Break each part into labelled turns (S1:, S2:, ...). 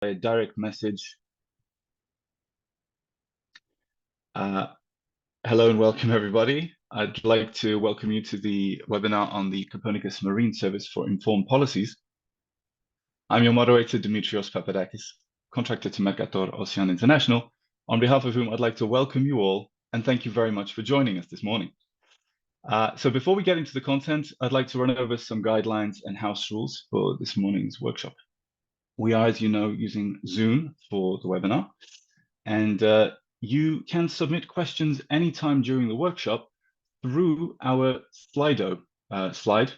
S1: a direct message. Hello and welcome, everybody. I'd like to welcome you to the webinar on the Copernicus Marine Service for Informed Policies. I'm your moderator, Dimitrios Papadakis, contractor to Mercator Ocean International, on behalf of whom I'd like to welcome you all and thank you very much for joining us this morning. So before we get into the content, I'd like to run over some guidelines and house rules for this morning's workshop. We are, as you know, using Zoom for the webinar, and you can submit questions anytime during the workshop through our Slido slide,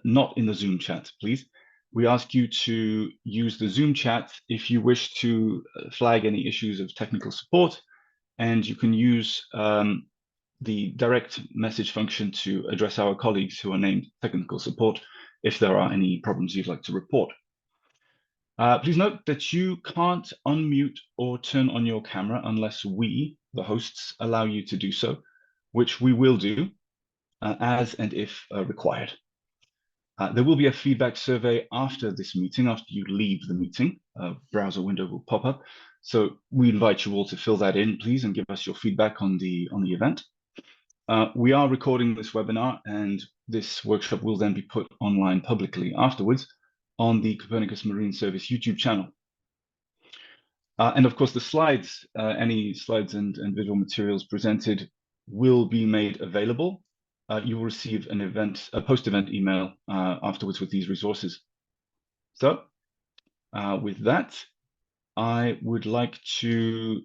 S1: not in the Zoom chat, please. We ask you to use the Zoom chat if you wish to flag any issues of technical support, and you can use the direct message function to address our colleagues who are named technical support if there are any problems you'd like to report. Please note that you can't unmute or turn on your camera unless we, the hosts, allow you to do so, which we will do as and if required. There will be a feedback survey after this meeting, after you leave the meeting. A browser window will pop up. So we invite you all to fill that in, please, and give us your feedback on the event. We are recording this webinar, and this workshop will then be put online publicly afterwards on the Copernicus Marine Service YouTube channel. And of course, the slides, any slides and visual materials presented will be made available. You will receive a post-event email afterwards with these resources. So with that, I would like to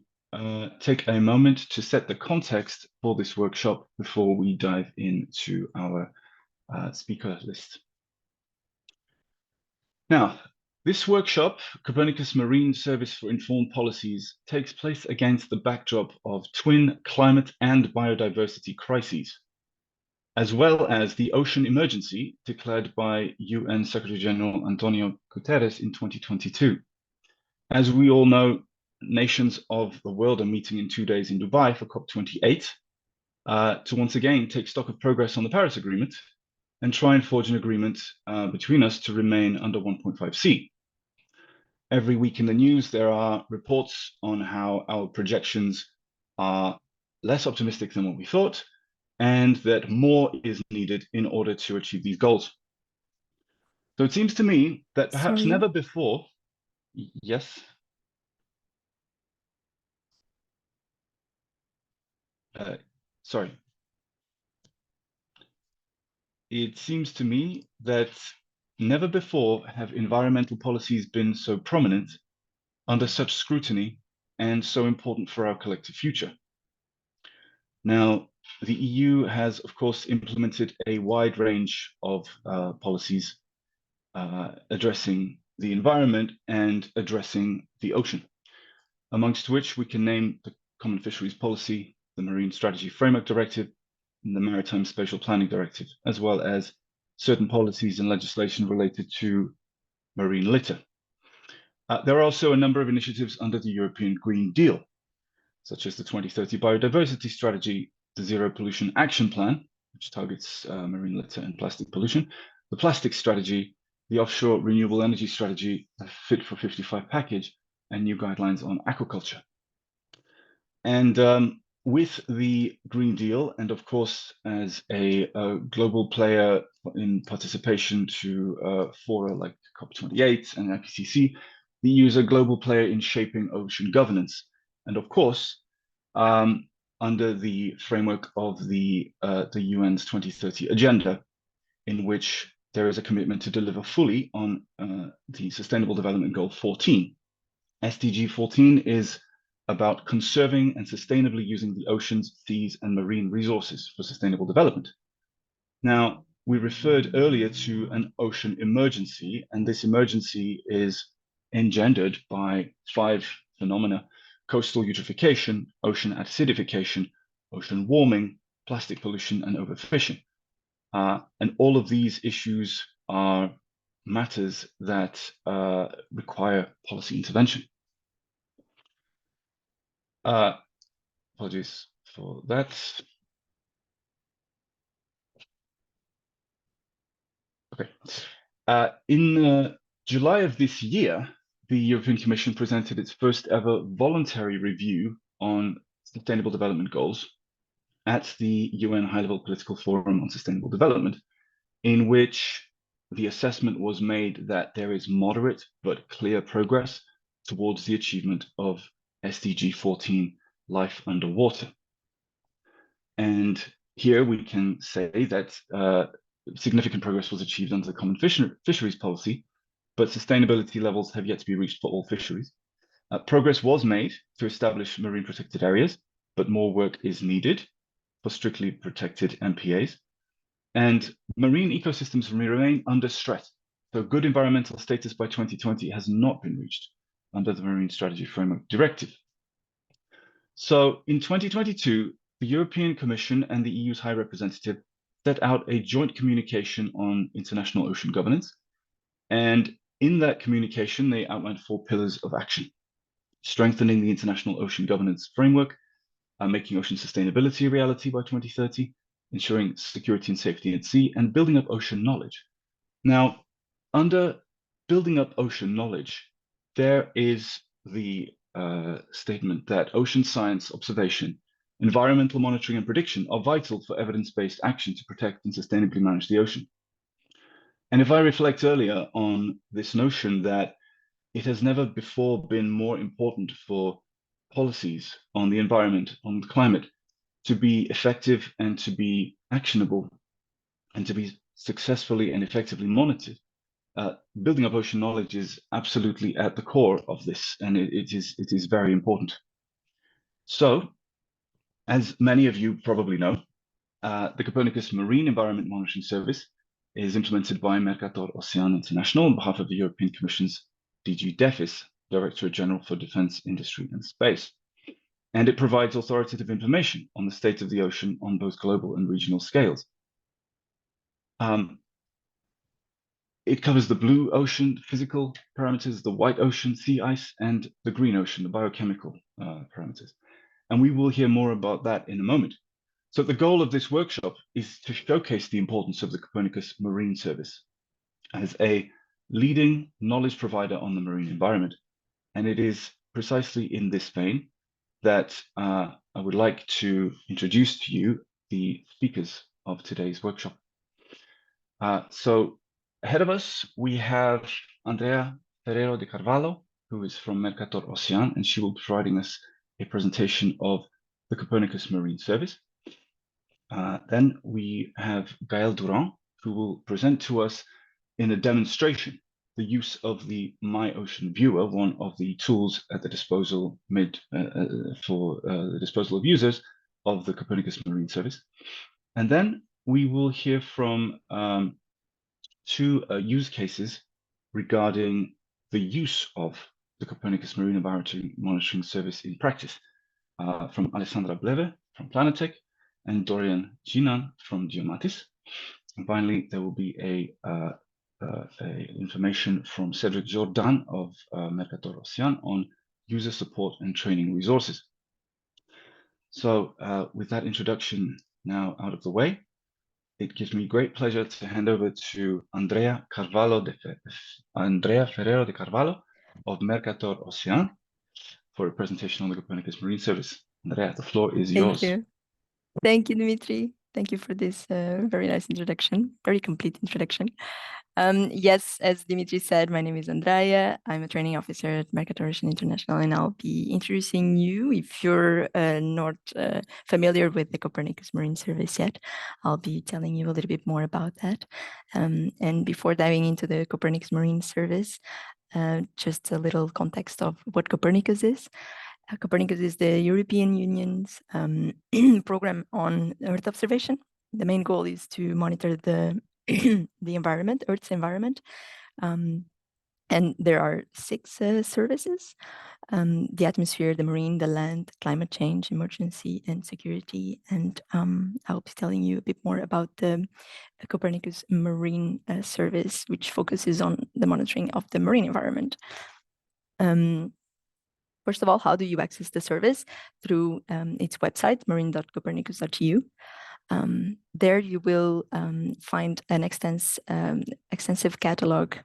S1: take a moment to set the context for this workshop before we dive into our speaker list. Now, this workshop, Copernicus Marine Service for Informed Policies, takes place against the backdrop of twin climate and biodiversity crises, as well as the ocean emergency declared by UN Secretary-General Antonio Guterres in 2022. As we all know, nations of the world are meeting in 2 days in Dubai for COP28 to once again take stock of progress on the Paris Agreement and try and forge an agreement between us to remain under 1.5C. Every week in the news, there are reports on how our projections are less optimistic than what we thought, and that more is needed in order to achieve these goals. So it seems to me that perhaps never before, yes? Sorry. It seems to me that never before have environmental policies been so prominent, under such scrutiny, and so important for our collective future. Now, the EU has, of course, implemented a wide range of policies addressing the environment and addressing the ocean, amongst which we can name the Common Fisheries Policy, the Marine Strategy Framework Directive, and the Maritime Spatial Planning Directive, as well as certain policies and legislation related to marine litter. There are also a number of initiatives under the European Green Deal, such as the 2030 Biodiversity Strategy, the Zero Pollution Action Plan, which targets marine litter and plastic pollution, the Plastic Strategy, the Offshore Renewable Energy Strategy, the Fit for 55 package, and new guidelines on aquaculture. And with the Green Deal, and of course, as a global player in participation to fora like COP28 and IPCC, the EU is a global player in shaping ocean governance. And of course, under the framework of the UN's 2030 agenda, in which there is a commitment to deliver fully on the Sustainable Development Goal 14. SDG 14 is about conserving and sustainably using the oceans, seas, and marine resources for sustainable development. Now, we referred earlier to an ocean emergency, and this emergency is engendered by 5 phenomena: coastal eutrophication, ocean acidification, ocean warming, plastic pollution, and overfishing. And all of these issues are matters that require policy intervention. Apologies for that. Okay. In July of this year, the European Commission presented its first ever voluntary review on Sustainable Development Goals at the UN High-Level Political Forum on Sustainable Development, in which the assessment was made that there is moderate but clear progress towards the achievement of SDG 14, life underwater. And here we can say that significant progress was achieved under the common fisheries policy, but sustainability levels have yet to be reached for all fisheries. Progress was made to establish marine protected areas, but more work is needed for strictly protected MPAs. And marine ecosystems remain under stress. So good environmental status by 2020 has not been reached under the Marine Strategy Framework Directive. So in 2022, the European Commission and the EU's High Representative set out a joint communication on international ocean governance. And in that communication, they outlined 4 pillars of action: strengthening the international ocean governance framework, making ocean sustainability a reality by 2030, ensuring security and safety at sea, and building up ocean knowledge. Now, under building up ocean knowledge, there is the statement that ocean science observation, environmental monitoring and prediction are vital for evidence-based action to protect and sustainably manage the ocean. And if I reflect earlier on this notion that it has never before been more important for policies on the environment, on the climate, to be effective and to be actionable and to be successfully and effectively monitored, building up ocean knowledge is absolutely at the core of this, and it is very important. So, as many of you probably know, the Copernicus Marine Environment Monitoring Service is implemented by Mercator Ocean International on behalf of the European Commission's DG DEFIS, Directorate General for Defense, Industry and Space. And it provides authoritative information on the state of the ocean on both global and regional scales. It covers the blue ocean physical parameters, the white ocean sea ice, and the green ocean, the biochemical parameters. And we will hear more about that in a moment. So the goal of this workshop is to showcase the importance of the Copernicus Marine Service as a leading knowledge provider on the marine environment. And it is precisely in this vein that I would like to introduce to you the speakers of today's workshop. So ahead of us, we have Andrea Ferreiro de Carvalho, who is from Mercator Ocean, and she will be providing us a presentation of the Copernicus Marine Service. Then we have Gaël Durand, who will present to us in a demonstration the use of the My Ocean Viewer, one of the tools at the disposal for the disposal of users of the Copernicus Marine Service. And then we will hear from 2 use cases regarding the use of the Copernicus Marine Environment Monitoring Service in practice, from Alessandra Bleve from Planetech and Dorian Jinan from Geomatis. And finally, there will be a information from Cedric Jordan of Mercator Ocean on user support and training resources. So with that introduction now out of the way, it gives me great pleasure to hand over to Andrea Ferreiro de Carvalho of Mercator Ocean for a presentation on the Copernicus Marine Service. Andrea, the floor is yours.
S2: Thank you. Thank you, Dimitri. Thank you for this very nice introduction, very complete introduction. Yes, as Dimitri said, my name is Andrea. I'm a training officer at Mercator Ocean International, and I'll be introducing you. If you're not familiar with the Copernicus Marine Service yet, I'll be telling you a little bit more about that. And before diving into the Copernicus Marine Service, just a little context of what Copernicus is. Copernicus is the European Union's program on Earth observation. The main goal is to monitor the environment, Earth's environment. And there are 6 services: the atmosphere, the marine, the land, climate change, emergency, and security. And I'll be telling you a bit more about the Copernicus Marine Service, which focuses on the monitoring of the marine environment. First of all, how do you access the service? Through its website, marine.copernicus.eu. There you will find an extensive catalog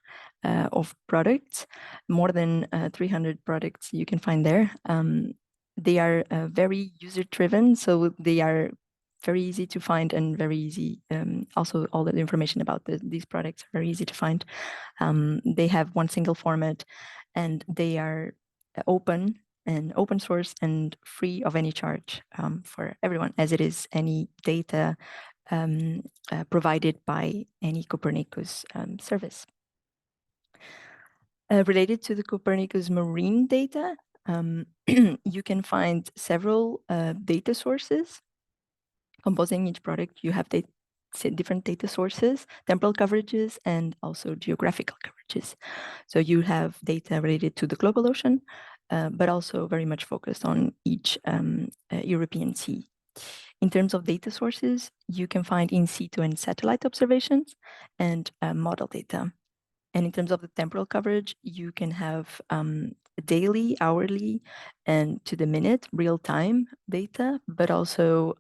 S2: of products, more than 300 products you can find there. They are very user-driven, so they are very easy to find and very easy. Also, all the information about these products are very easy to find. They have one single format, and they are open and open source and free of any charge for everyone, as it is any data provided by any Copernicus service. Related to the Copernicus marine data, you can find several data sources. Composing each product, you have different data sources, temporal coverages, and also geographical coverages. So you have data related to the global ocean, but also very much focused on each European sea. In terms of data sources, you can find in situ and satellite observations and model data. And in terms of the temporal coverage, you can have daily, hourly, and to the minute real-time data, but also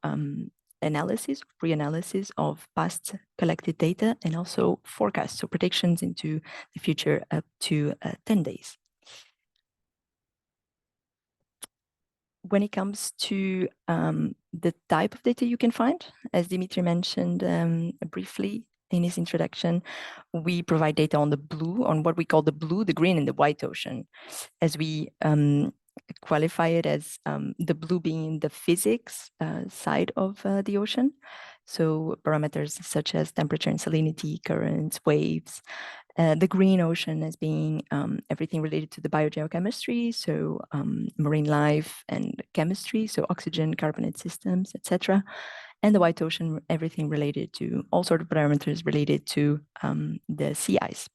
S2: analysis, pre-analysis of past collected data, and also forecasts, so predictions into the future up to 10 days. When it comes to the type of data you can find, as Dimitri mentioned briefly in his introduction, we provide data on what we call the blue, the green, and the white ocean, as we qualify it as the blue being the physics side of the ocean. So parameters such as temperature and salinity, currents, waves. The green ocean as being everything related to the biogeochemistry, so marine life and chemistry, so oxygen, carbonate systems, etc. And the white ocean, everything related to all sorts of parameters related to the sea ice.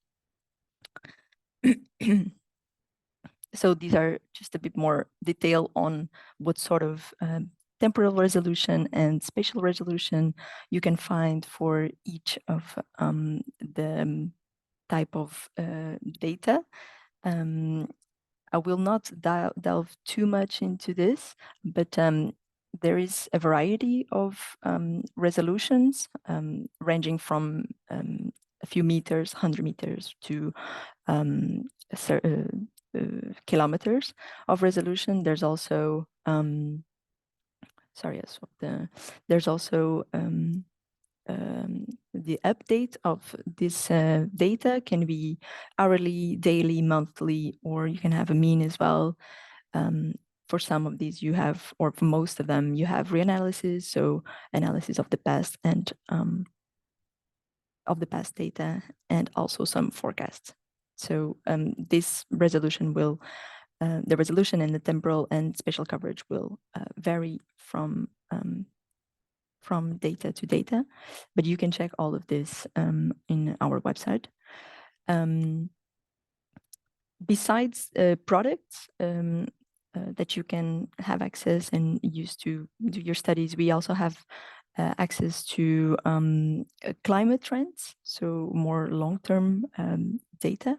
S2: So these are just a bit more detail on what sort of temporal resolution and spatial resolution you can find for each of the type of data. I will not delve too much into this, but there is a variety of resolutions ranging from a few meters, 100 meters, to kilometers of resolution. There's also there's also the update of this data can be hourly, daily, monthly, or you can have a mean as well. For some of these you have, or for most of them, you have reanalysis, so analysis of the past and of the past data, and also some forecasts. So this resolution will, the resolution and the temporal and spatial coverage will vary from data to data, but you can check all of this in our website. Besides products that you can have access and use to do your studies, we also have access to climate trends, so more long-term data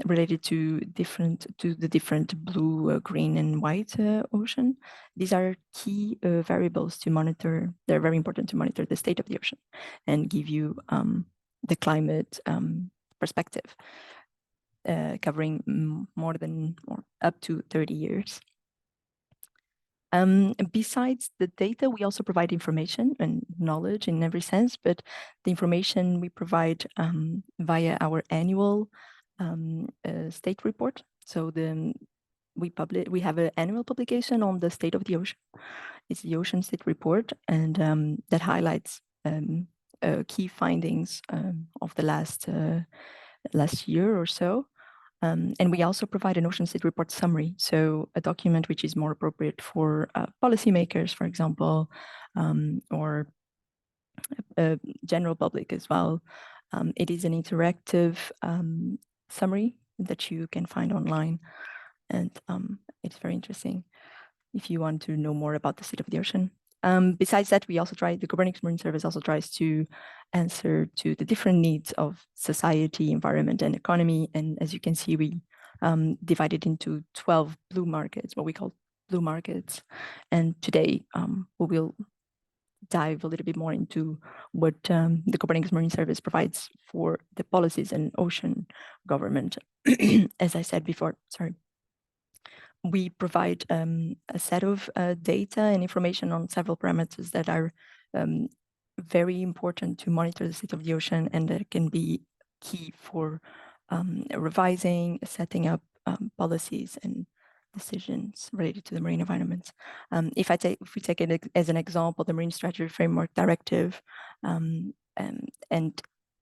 S2: related to the different blue, green, and white ocean. These are key variables to monitor. They're very important to monitor the state of the ocean and give you the climate perspective, covering up to 30 years. Besides the data, we also provide information and knowledge in every sense, but the information we provide via our annual state report. So we have an annual publication on the state of the ocean. It's the Ocean State Report, and that highlights key findings of the last year or so. And we also provide an Ocean State Report summary, so a document which is more appropriate for policymakers, for example, or general public as well. It is an interactive summary that you can find online, and it's very interesting if you want to know more about the state of the ocean. Besides that, the Copernicus Marine Service also tries to answer to the different needs of society, environment, and economy. And as you can see, we divide it into 12 blue markets, what we call blue markets. And today we will dive a little bit more into what the Copernicus Marine Service provides for the policies and ocean government. As I said before, sorry, we provide a set of data and information on several parameters that are very important to monitor the state of the ocean, and that can be key for revising, setting up policies and decisions related to the marine environment. If we take it as an example, the Marine Strategy Framework Directive, and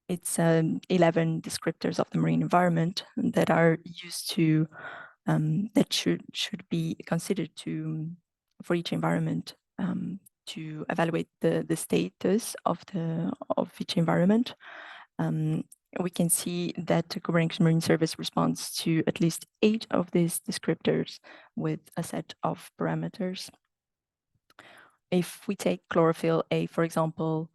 S2: it's 11 descriptors of the marine environment that are used to that should be considered for each environment to evaluate the status of each environment. We can see that the Copernicus Marine Service responds to at least 8 of these descriptors with a set of parameters. If we take chlorophyll A, for example,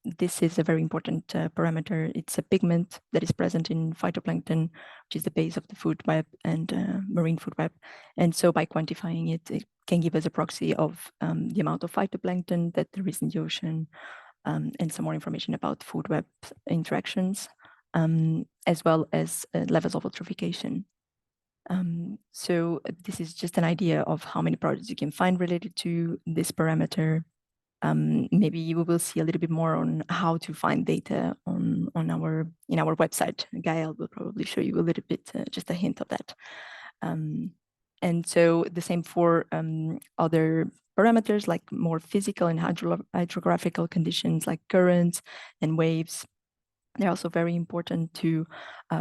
S2: this is a very important parameter. It's a pigment that is present in phytoplankton, which is the base of the food web and marine food web. And so by quantifying it, it can give us a proxy of the amount of phytoplankton that there is in the ocean, and some more information about food web interactions, as well as levels of eutrophication. So this is just an idea of how many projects you can find related to this parameter. Maybe we will see a little bit more on how to find data in our website. Gael will probably show you a little bit, just a hint of that. And so the same for other parameters like more physical and hydrographical conditions like currents and waves. They're also very important to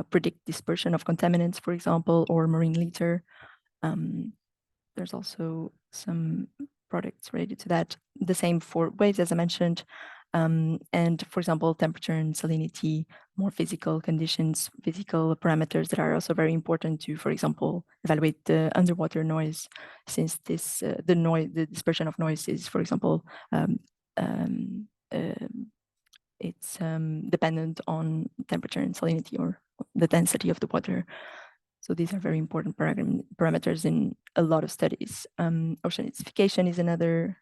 S2: predict dispersion of contaminants, for example, or marine litter. There's also some products related to that. The same for waves, as I mentioned. And for example, temperature and salinity, more physical conditions, physical parameters that are also very important to, for example, evaluate the underwater noise, since this the dispersion of noise is, for example, it's dependent on temperature and salinity or the density of the water. So these are very important parameters in a lot of studies. Ocean acidification is another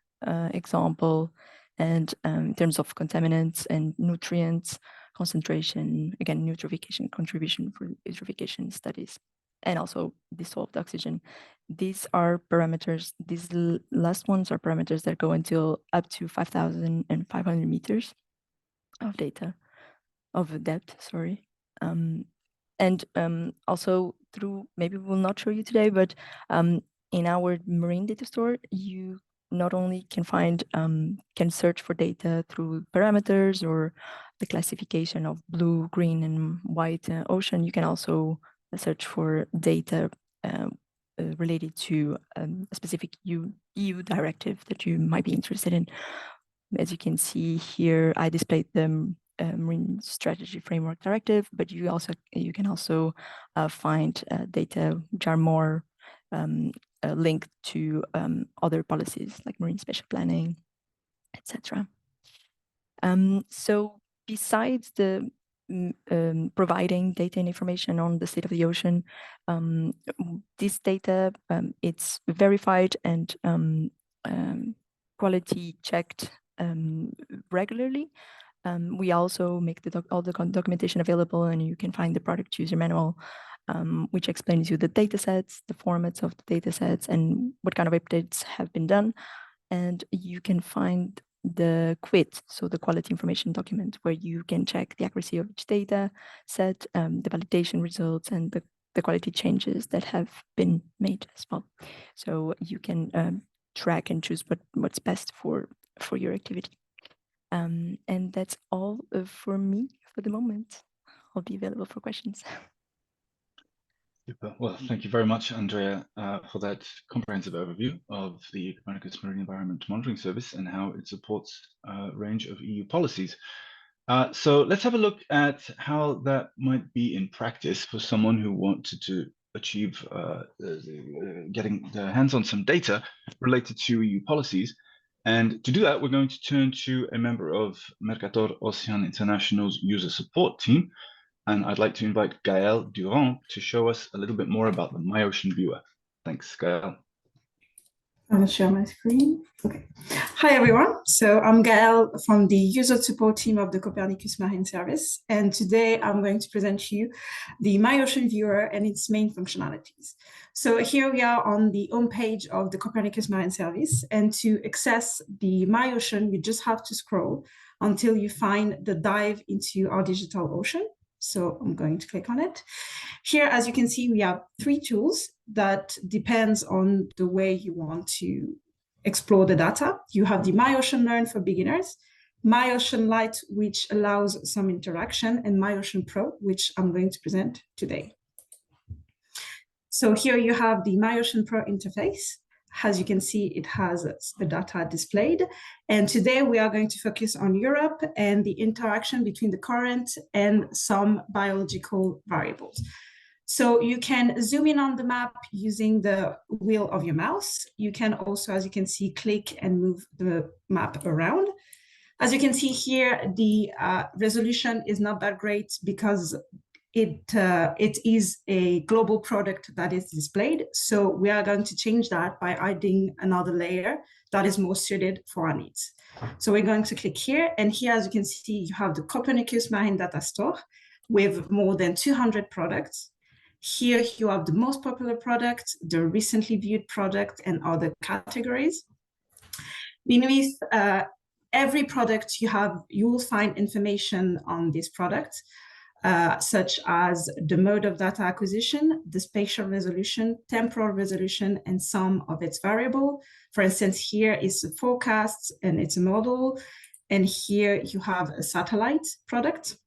S2: example. And in terms of contaminants and nutrients, concentration, again, eutrophication, contribution for eutrophication studies, and also dissolved oxygen. These are parameters, these last ones are parameters that go until up to 5,500 meters of data, of depth, sorry. And also through, maybe we will not show you today, but in our marine data store, you not only can find, can search for data through parameters or the classification of blue, green, and white ocean. You can also search for data related to a specific EU directive that you might be interested in. As you can see here, I displayed the Marine Strategy Framework Directive, but you can also find data which are more linked to other policies like marine spatial planning, etc. So besides the providing data and information on the state of the ocean, this data, it's verified and quality checked regularly. We also make all the documentation available, and you can find the product user manual, which explains you the data sets, the formats of the data sets, and what kind of updates have been done. And you can find the QID, so the quality information document, where you can check the accuracy of each data set, the validation results, and the quality changes that have been made as well. So you can track and choose what's best for your activity. And that's all for me for the moment. I'll be available for questions.
S1: Super. Well, thank you very much, Andrea, for that comprehensive overview of the Copernicus Marine Environment Monitoring Service and how it supports a range of EU policies. So let's have a look at how that might be in practice for someone who wanted to achieve getting their hands on some data related to EU policies. And to do that, we're going to turn to a member of Mercator Ocean International's user support team. And I'd like to invite Gael Durand to show us a little bit more about the My Ocean Viewer. Thanks, Gael.
S3: I'm going to share my screen. Okay. Hi, everyone. So I'm Gael from the user support team of the Copernicus Marine Service. And today I'm going to present you the MyOcean viewer and its main functionalities. So here we are on the homepage of the Copernicus Marine Service. And to access the MyOcean, you just have to scroll until you find the dive into our digital ocean. So I'm going to click on it. Here, as you can see, we have 3 tools that depends on the way you want to explore the data. You have the MyOcean Learn for beginners, MyOcean Lite, which allows some interaction, and MyOcean Pro, which I'm going to present today. So here you have the MyOcean Pro interface. As you can see, it has the data displayed. And today we are going to focus on Europe and the interaction between the current and some biological variables. So you can zoom in on the map using the wheel of your mouse. You can also, as you can see, click and move the map around. As you can see here, the resolution is not that great because it is a global product that is displayed. So we are going to change that by adding another layer that is more suited for our needs. So we're going to click here, and here, as you can see, you have the Copernicus Marine Data Store with more than 200 products. Here you have the most popular products, the recently viewed product, and other categories. Beneath every product you will find information on this product, such as the mode of data acquisition, the spatial resolution, temporal resolution, and some of its variable. For instance, here is a forecast and it's a model. And here you have a satellite product.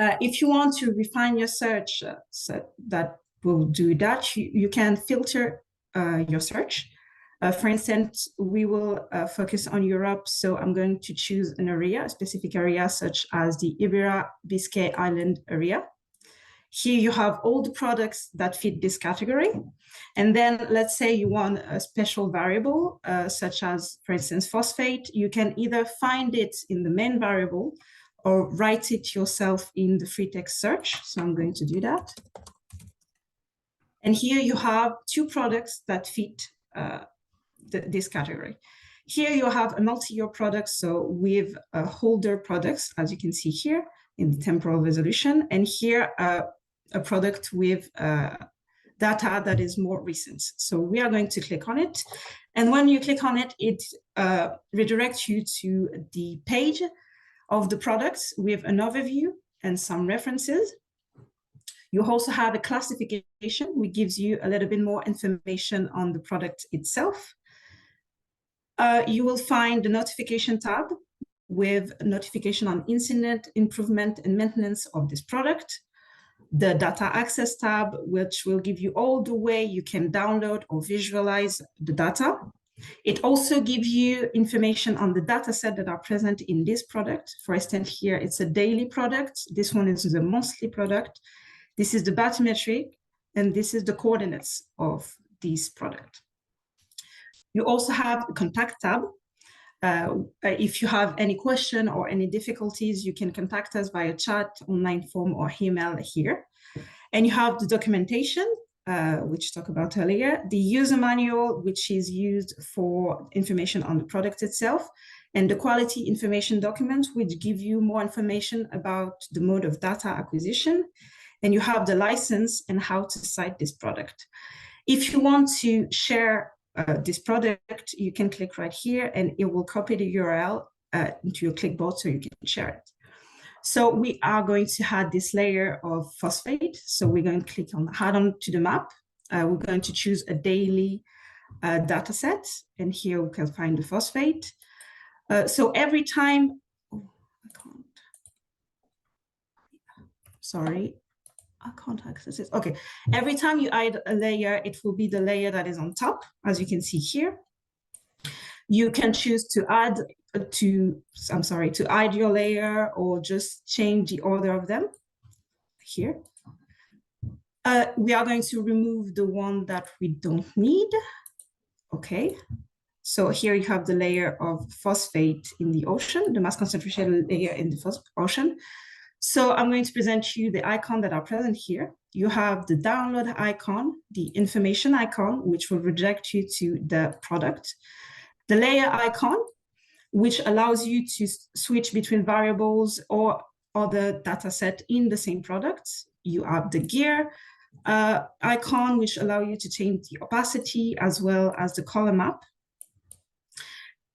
S3: If you want to refine your search, so that will do that, you can filter your search. For instance, we will focus on Europe, so I'm going to choose an area, a specific area, such as the Iberia-Biscay Island area. Here you have all the products that fit this category. And then let's say you want a special variable, such as, for instance, phosphate. You can either find it in the main variable or write it yourself in the free text search. So I'm going to do that. And here you have 2 products that fit this category. Here you have a multi-year product, so with holder products, as you can see here in the temporal resolution, and here a product with data that is more recent. So we are going to click on it. And when you click on it, it redirects you to the page of the products with an overview and some references. You also have a classification, which gives you a little bit more information on the product itself. You will find the notification tab with notification on incident, improvement, and maintenance of this product. The data access tab, which will give you all the way you can download or visualize the data. It also gives you information on the data set that are present in this product. For instance, here it's a daily product. This one is a monthly product. This is the bathymetric, and this is the coordinates of this product. You also have a contact tab. If you have any question or any difficulties, you can contact us via chat, online form, or email here. And you have the documentation, which I talked about earlier, the user manual, which is used for information on the product itself, and the quality information document, which give you more information about the mode of data acquisition. And you have the license and how to cite this product. If you want to share this product, you can click right here and it will copy the URL into your clipboard so you can share it. So we are going to add this layer of phosphate. So we're going to click on add on to the map. We're going to choose a daily data set, and here we can find the phosphate. So every time, I can't access it. Okay, every time you add a layer, it will be the layer that is on top, as you can see here. You can choose to add your layer or just change the order of them here. We are going to remove the one that we don't need. Okay, so here you have the layer of phosphate in the ocean, the mass concentration layer in the ocean. So I'm going to present you the icons that are present here. you have the download icon, the information icon, which will redirect you to the product, the layer icon, which allows you to switch between variables or other data set in the same product. You have the gear icon, which allow you to change the opacity as well as the color map.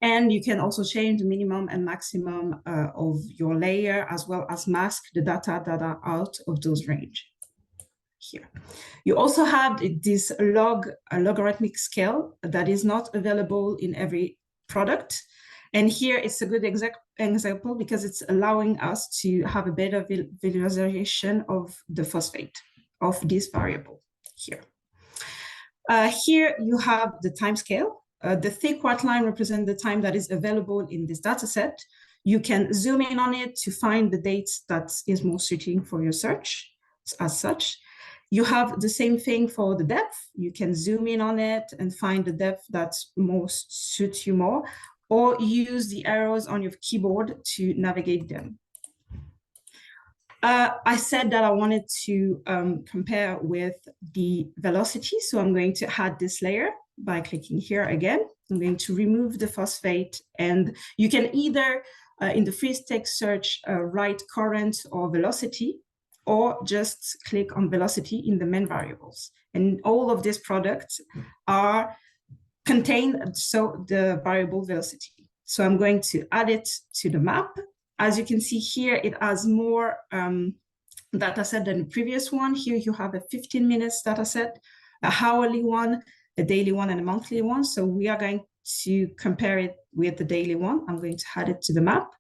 S3: And you can also change the minimum and maximum of your layer, as well as mask the data that are out of those range here. You also have this logarithmic scale that is not available in every product. And here it's a good example because it's allowing us to have a better visualization of the phosphate of this variable here. Here you have the time scale. The thick white line represents the time that is available in this data set. You can zoom in on it to find the dates that is more suiting for your search as such. You have the same thing for the depth. You can zoom in on it and find the depth that most suits you more, or use the arrows on your keyboard to navigate them. I said that I wanted to compare with the velocity, so I'm going to add this layer by clicking here again. I'm going to remove the phosphate, and you can either, in the free text search, write current or velocity, or just click on velocity in the main variables. And all of these products are contained, so the variable velocity. So I'm going to add it to the map. As you can see here, it has more data set than the previous one. Here you have a 15 minutes data set, a hourly one, a daily one, and a monthly one. So we are going to compare it with the daily one. I'm going to add it to the map.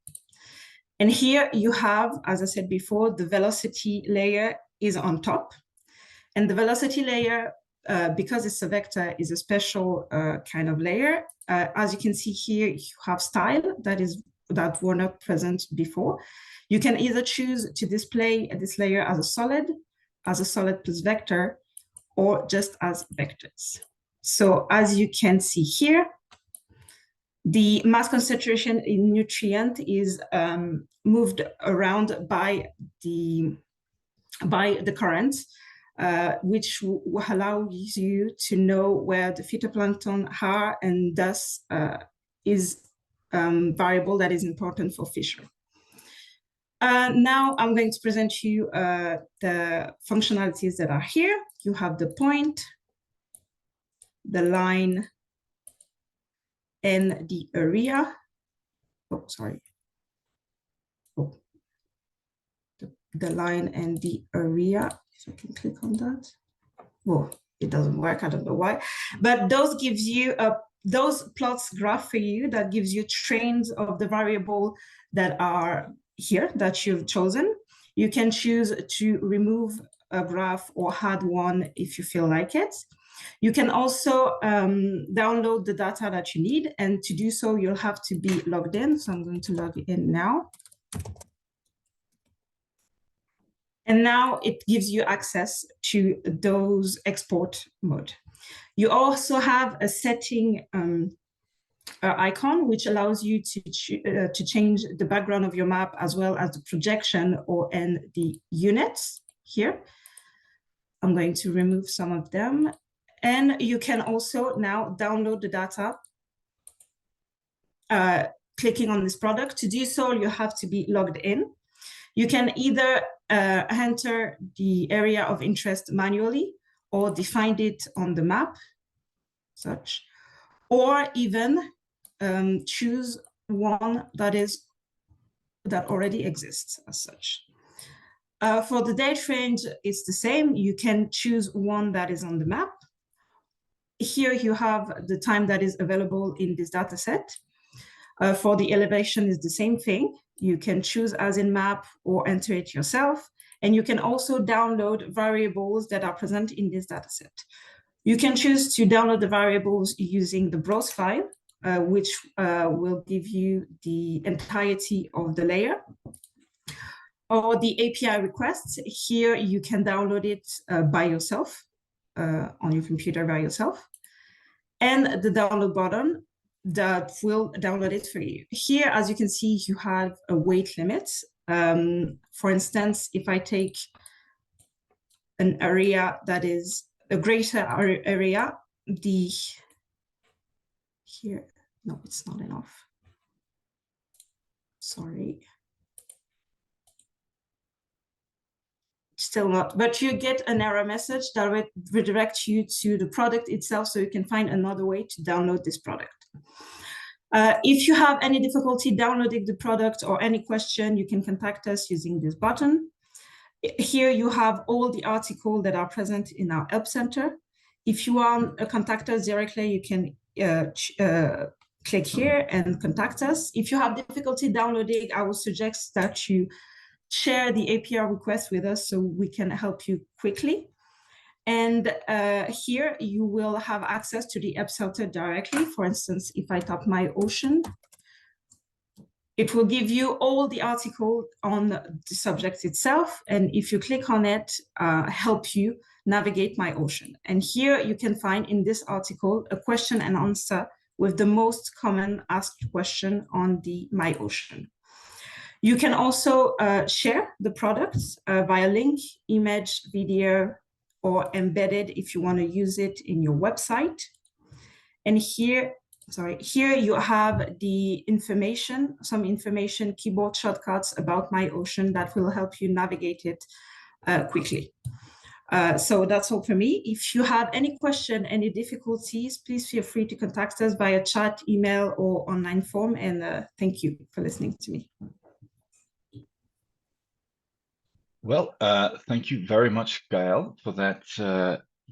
S3: And here you have, as I said before, the velocity layer is on top. And the velocity layer, because it's a vector, is a special kind of layer. As you can see here, you have style that were not present before. You can either choose to display this layer as a solid plus vector, or just as vectors. So as you can see here, the mass concentration in nutrient is moved around by the current, which will allow you to know where the phytoplankton are, and thus is variable that is important for fishery. Now I'm going to present you the functionalities that are here. You have the point, the line, and the area. Oh, sorry. Oh, the line and the area. If I can click on that. Oh, it doesn't work. I don't know why. But those gives you those plots graph for you that gives you trends of the variable that are here that you've chosen. You can choose to remove a graph or add one if you feel like it. You can also download the data that you need, and to do so, you'll have to be logged in. So I'm going to log in now. And now it gives you access to those export mode. You also have a setting icon, which allows you to change the background of your map, as well as the projection and the units here. I'm going to remove some of them. And you can also now download the data clicking on this product. To do so, you have to be logged in. You can either enter the area of interest manually, or define it on the map, such, or even choose one that already exists as such. For the date range, it's the same. You can choose one that is on the map. Here you have the time that is available in this data set. For the elevation, is the same thing. You can choose as in map or enter it yourself. And you can also download variables that are present in this data set. You can choose to download the variables using the browse file, which will give you the entirety of the layer. Or the API requests. Here you can download it by yourself, on your computer by yourself. And the download button that will download it for you. Here, as you can see, you have a weight limit. For instance, if I take an area that is a greater area, here, no, it's not enough. Sorry. Still not, but you get an error message that will redirect you to the product itself, so you can find another way to download this product. If you have any difficulty downloading the product or any question, you can contact us using this button. Here you have all the articles that are present in our Help Center. If you want to contact us directly, you can click here and contact us. If you have difficulty downloading, I would suggest that you share the API request with us so we can help you quickly. And here you will have access to the Help Center directly. For instance, if I tap My Ocean, it will give you all the article on the subject itself. And if you click on it, help you navigate My Ocean. And here you can find in this article a question and answer with the most common asked question on the My Ocean. You can also share the products via link, image, video, or embedded if you want to use it in your website. And here you have the information, some information, keyboard shortcuts about My Ocean that will help you navigate it quickly. So that's all for me. If you have any question, any difficulties, please feel free to contact us via chat, email, or online form. And thank you for listening to me.
S1: Well, thank you very much, Gael, for that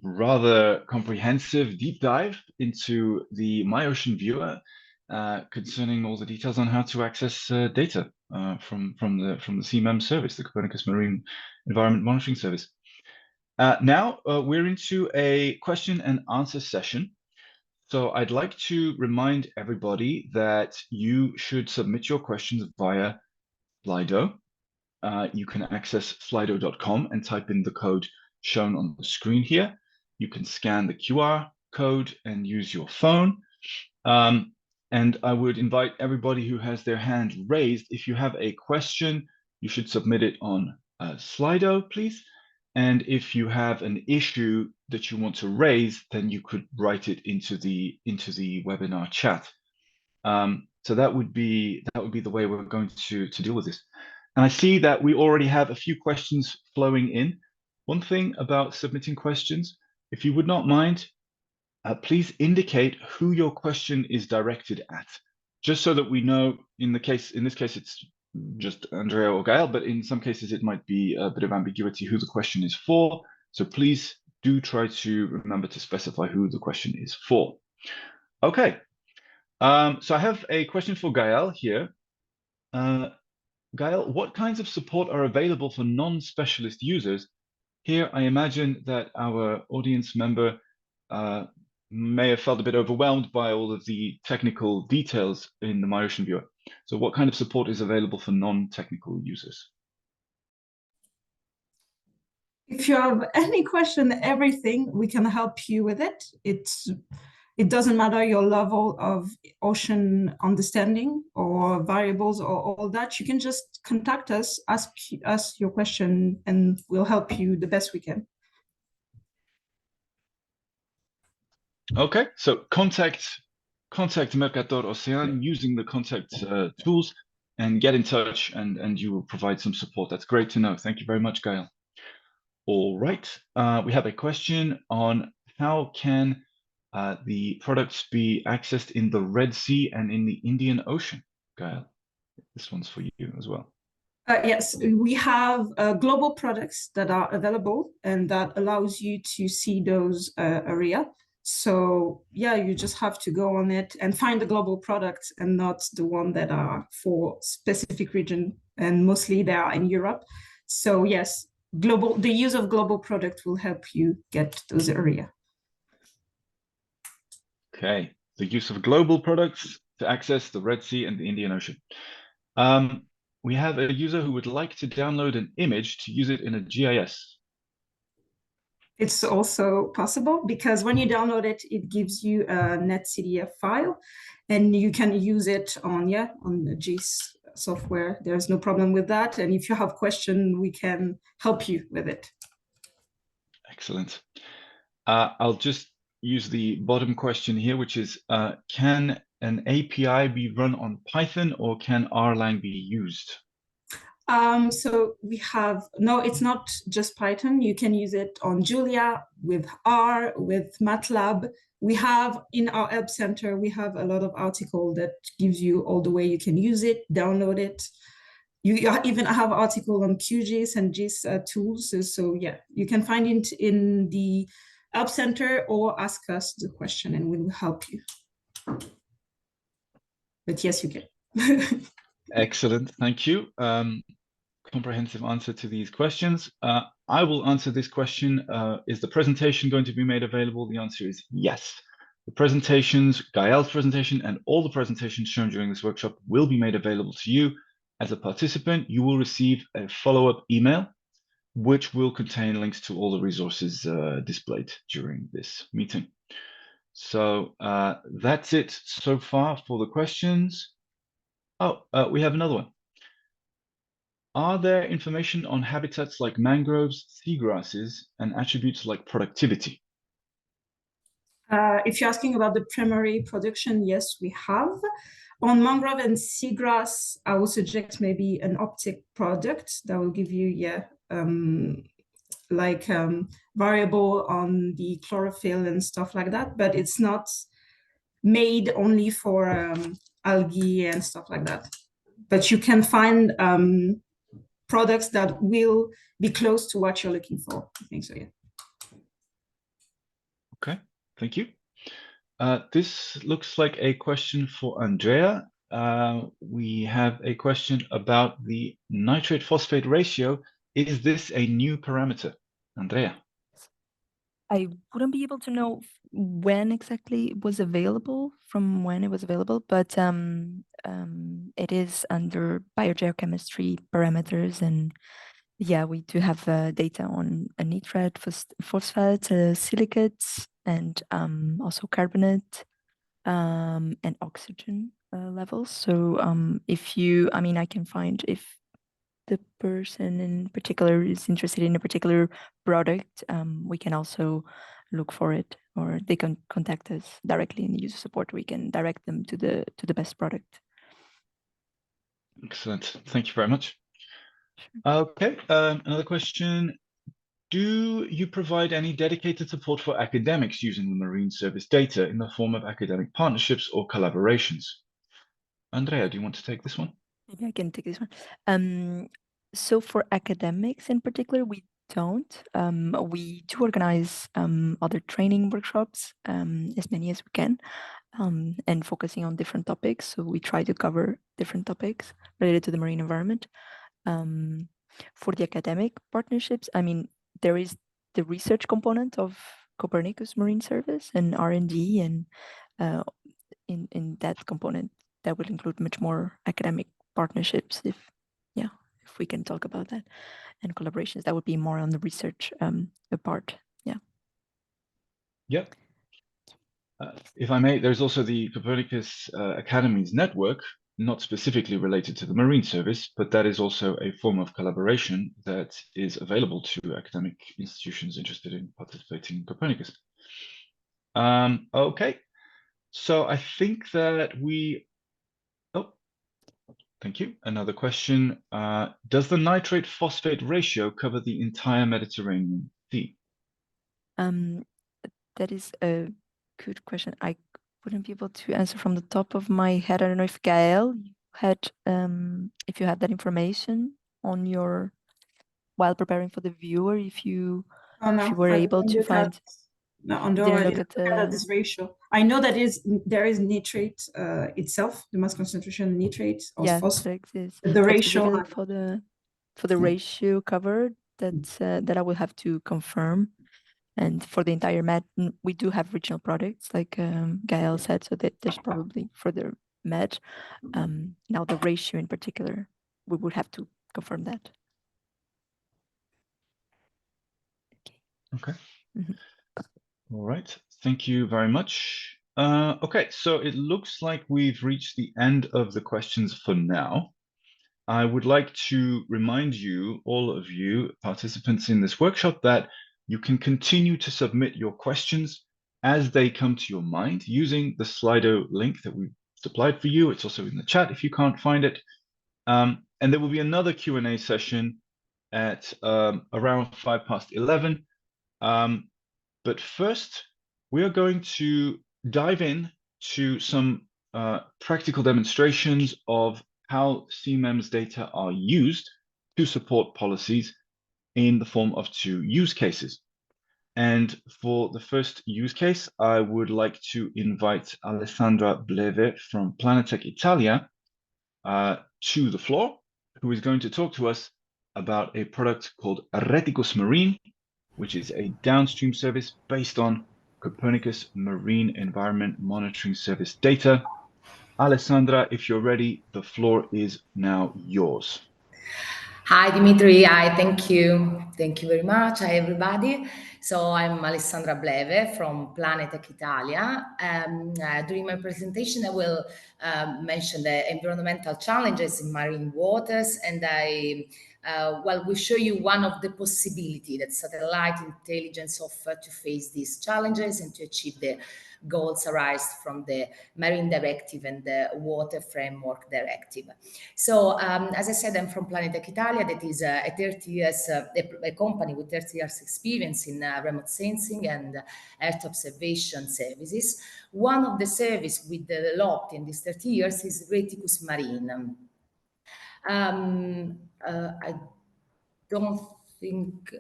S1: rather comprehensive deep dive into the MyOcean viewer concerning all the details on how to access data from the CMM service, the Copernicus Marine Environment Monitoring Service. Now we're into a question and answer session. So I'd like to remind everybody that you should submit your questions via Slido. You can access slido.com and type in the code shown on the screen here. You can scan the QR code and use your phone. And I would invite everybody who has their hand raised, if you have a question, you should submit it on Slido, please. And if you have an issue that you want to raise, then you could write it into the webinar chat. So that would be the way we're going to deal with this. And I see that we already have a few questions flowing in. One thing about submitting questions, if you would not mind, please indicate who your question is directed at, just so that we know. In this case, it's just Andrea or Gael, but in some cases it might be a bit of ambiguity who the question is for. So please do try to remember to specify who the question is for. Okay. So I have a question for Gael here. Gael, what kinds of support are available for non-specialist users? Here, I imagine that our audience member may have felt a bit overwhelmed by all of the technical details in the MyOcean viewer. So what kind of support is available for non-technical users?
S3: If you have any question, everything, we can help you with it. It doesn't matter your level of ocean understanding or variables or all that. You can just contact us, ask us your question, and we'll help you the best we can.
S1: Okay, so contact Mercator Ocean using the contact tools and get in touch, and you will provide some support. That's great to know. Thank you very much, Gael. All right, we have a question on how can the products be accessed in the Red Sea and in the Indian Ocean. Gael, this one's for you as well.
S3: Yes, we have global products that are available, and that allows you to see those areas. So yeah, you just have to go on it and find the global products and not the one that are for specific region, and mostly they are in Europe. So yes, the use of global product will help you get those areas.
S1: Okay, the use of global products to access the Red Sea and the Indian Ocean. We have a user who would like to download an image to use it in a GIS.
S3: It's also possible, because when you download it, it gives you a .NET-CDF file, and you can use it on the GIS software. There's no problem with that. And if you have questions, we can help you with it.
S1: Excellent. I'll just use the bottom question here, which is, can an API be run on Python or can Erlang be used?
S3: So we have, no, it's not just Python. You can use it on Julia, with R, with MATLAB. We have in our Help Center, we have a lot of article that gives you all the way you can use it, download it. You even have article on QGIS and GIS tools. So yeah, you can find it in the Help Center or ask us the question and we will help you. But yes, you can.
S1: Excellent, thank you. Comprehensive answer to these questions. I will answer this question. Is the presentation going to be made available? The answer is yes. The presentations, Gael's presentation, and all the presentations shown during this workshop will be made available to you. As a participant, you will receive a follow-up email, which will contain links to all the resources displayed during this meeting. So that's it so far for the questions. Oh, we have another one. Are there information on habitats like mangroves, seagrasses, and attributes like productivity?
S3: If you're asking about the primary production, yes, we have. On mangrove and seagrass, I would suggest maybe an optic product that will give you, variable on the chlorophyll and stuff like that, but it's not made only for algae and stuff like that. But you can find products that will be close to what you're looking for. I think so, yeah.
S1: Okay, thank you. This looks like a question for Andrea. We have a question about the nitrate phosphate ratio. Is this a new parameter? Andrea.
S2: I wouldn't be able to know when exactly it was available, from when it was available, but it is under biogeochemistry parameters, and yeah, we do have data on nitrate, phosphate, silicates, and also carbonate and oxygen levels. So if you, I mean, I can find if the person in particular is interested in a particular product, we can also look for it, or they can contact us directly in user support. We can direct them to the best product.
S1: Excellent. Thank you very much. Okay, another question. Do you provide any dedicated support for academics using the marine service data in the form of academic partnerships or collaborations? Andrea, do you want to take this one?
S2: Maybe I can take this one. So for academics in particular, we don't. We do organize other training workshops, as many as we can, and focusing on different topics. So we try to cover different topics related to the marine environment. For the academic partnerships, I mean, there is the research component of Copernicus Marine Service and R&D, and in that component, that will include much more academic partnerships, if we can talk about that, and collaborations. That would be more on the research part. Yeah.
S1: Yep. If I may, there's also the Copernicus Academies network, not specifically related to the Marine Service, but that is also a form of collaboration that is available to academic institutions interested in participating in Copernicus. Okay, so I think that thank you. Another question. Does the nitrate phosphate ratio cover the entire Mediterranean Sea?
S2: That is a good question. I wouldn't be able to answer from the top of my head. I don't know if Gael had, if you had that information on your, while preparing for the viewer, if you were able to find.
S3: No, on this ratio. I know that there is nitrate itself, the mass concentration nitrate or phosphate. The ratio
S2: for the ratio covered, that I will have to confirm. And for the entire med, we do have regional products, like Gael said, so that there's probably for the med. Now the ratio in particular, we would have to confirm that.
S1: Okay. All right. Thank you very much. Okay, so it looks like we've reached the end of the questions for now. I would like to remind you, all of you participants in this workshop, that You can continue to submit your questions as they come to your mind using the Slido link that we've supplied for you. It's also in the chat if you can't find it. And there will be another Q&A session at around 11:05. But first, we are going to dive in to some practical demonstrations of how CMEMS data are used to support policies in the form of 2 use cases. And for the first use case, I would like to invite Alessandra Bleve from Planetech Italia to the floor, who is going to talk to us about a product called Reticus Marine, which is a downstream service based on Copernicus Marine Environment Monitoring Service data. Alessandra, if you're ready, the floor is now yours.
S4: Hi, Dimitri. Hi, thank you. Thank you very much. Hi, everybody. So I'm Alessandra Bleve from Planetech Italia. During my presentation, I will mention the environmental challenges in marine waters, and will show you one of the possibilities that satellite intelligence offer to face these challenges and to achieve the goals arise from the Marine Directive and the Water Framework Directive. So, as I said, I'm from Planetech Italia. That is a 30 years, a company with 30 years experience in remote sensing and Earth observation services. One of the services we developed in these 30 years is Reticus Marine. I don't think,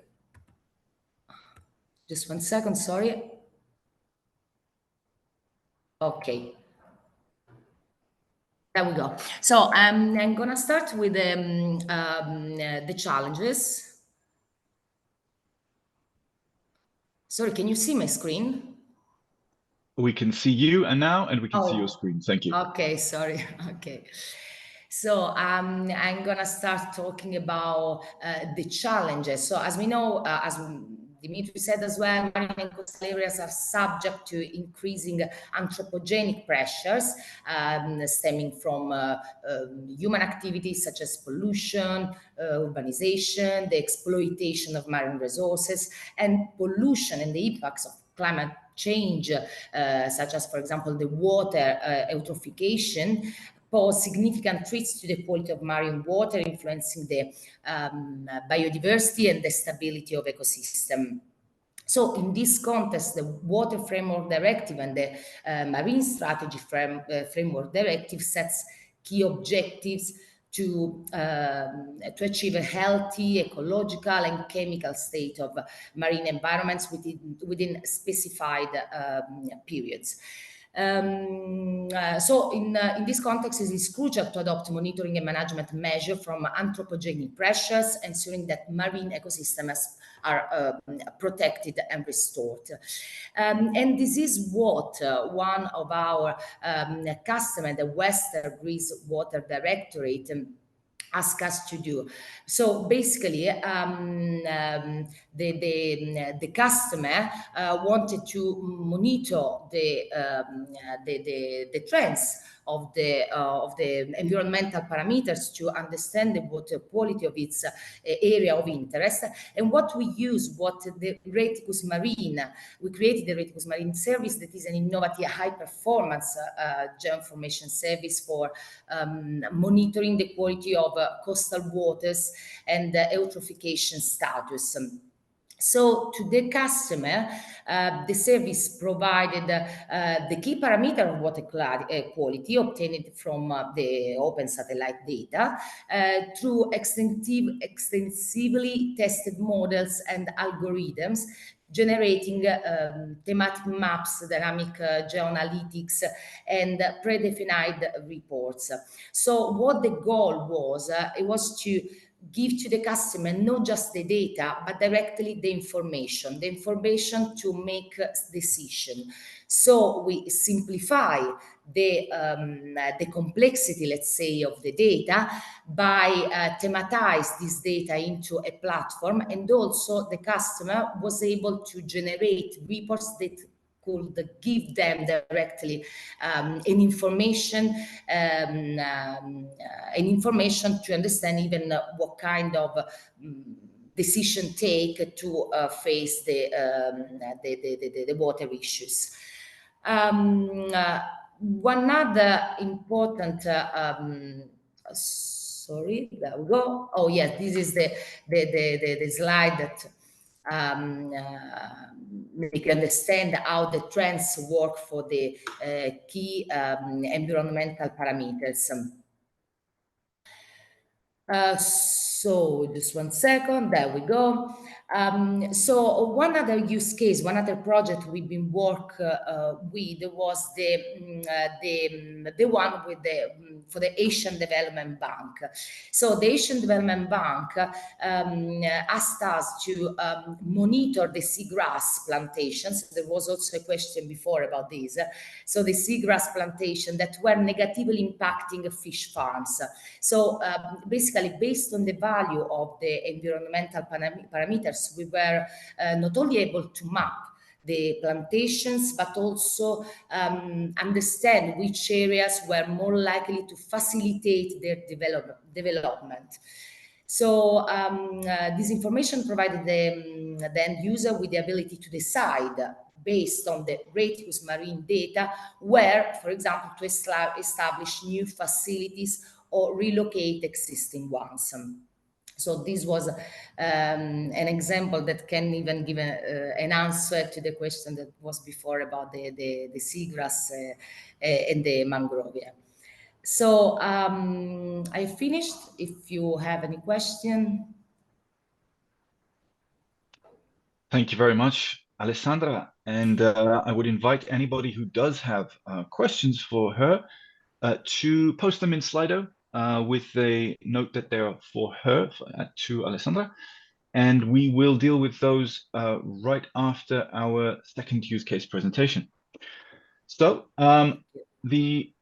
S4: just one second, sorry. Okay. There we go. So I'm gonna start with the challenges. Sorry, can you see my screen?
S1: We can see you and we can see your screen. Thank you.
S4: Okay, sorry. Okay. So I'm gonna start talking about the challenges. So as we know, as Dimitri said as well, marine and coastal areas are subject to increasing anthropogenic pressures stemming from human activities such as pollution, urbanization, the exploitation of marine resources, and pollution and the impacts of climate change, such as, for example, the water eutrophication, pose significant threats to the quality of marine water, influencing the biodiversity and the stability of ecosystem. So in this context, the Water Framework Directive and the Marine Strategy Framework Directive sets key objectives to achieve a healthy ecological and chemical state of marine environments within specified periods. So in this context, it is crucial to adopt monitoring and management measures from anthropogenic pressures, ensuring that marine ecosystems are protected and restored. And this is what one of our customers, the Western Greece Water Directorate, ask us to do. So basically, the customer wanted to monitor the trends of the environmental parameters to understand the water quality of its area of interest. And what we use, the Reticus Marine, we created the Reticus Marine service that is an innovative high-performance geoinformation service for monitoring the quality of coastal waters and eutrophication status. So to the customer, the service provided the key parameter of water quality obtained from the open satellite data through extensively tested models and algorithms, generating thematic maps, dynamic geoanalytics, and predefined reports. So what the goal was, it was to give to the customer not just the data, but directly the information to make a decision. So we simplify the complexity, let's say, of the data by thematize this data into a platform, and also the customer was able to generate reports that could give them directly information to understand even what kind of decision take to face the water issues. One other important sorry, there we go. Oh yes, this is the slide that make you understand how the trends work for the key environmental parameters. So just 1 second, there we go. So one other use case, one other project we've been work with was the one with for the Asian Development Bank. So the Asian Development Bank asked us to monitor the seagrass plantations. There was also a question before about this. So the seagrass plantation that were negatively impacting fish farms. So basically, based on the value of the environmental parameters, we were not only able to map the plantations, but also understand which areas were more likely to facilitate their development. So this information provided the end user with the ability to decide, based on the rate-use marine data, where, for example, to establish new facilities or relocate existing ones. So this was an example that can even give an answer to the question that was before about the seagrass and the mangrove. So I finished. If you have any question.
S1: Thank you very much, Alessandra. And I would invite anybody who does have questions for her to post them in Slido with a note that they're for her, to Alessandra. And we will deal with those right after our second use case presentation. So the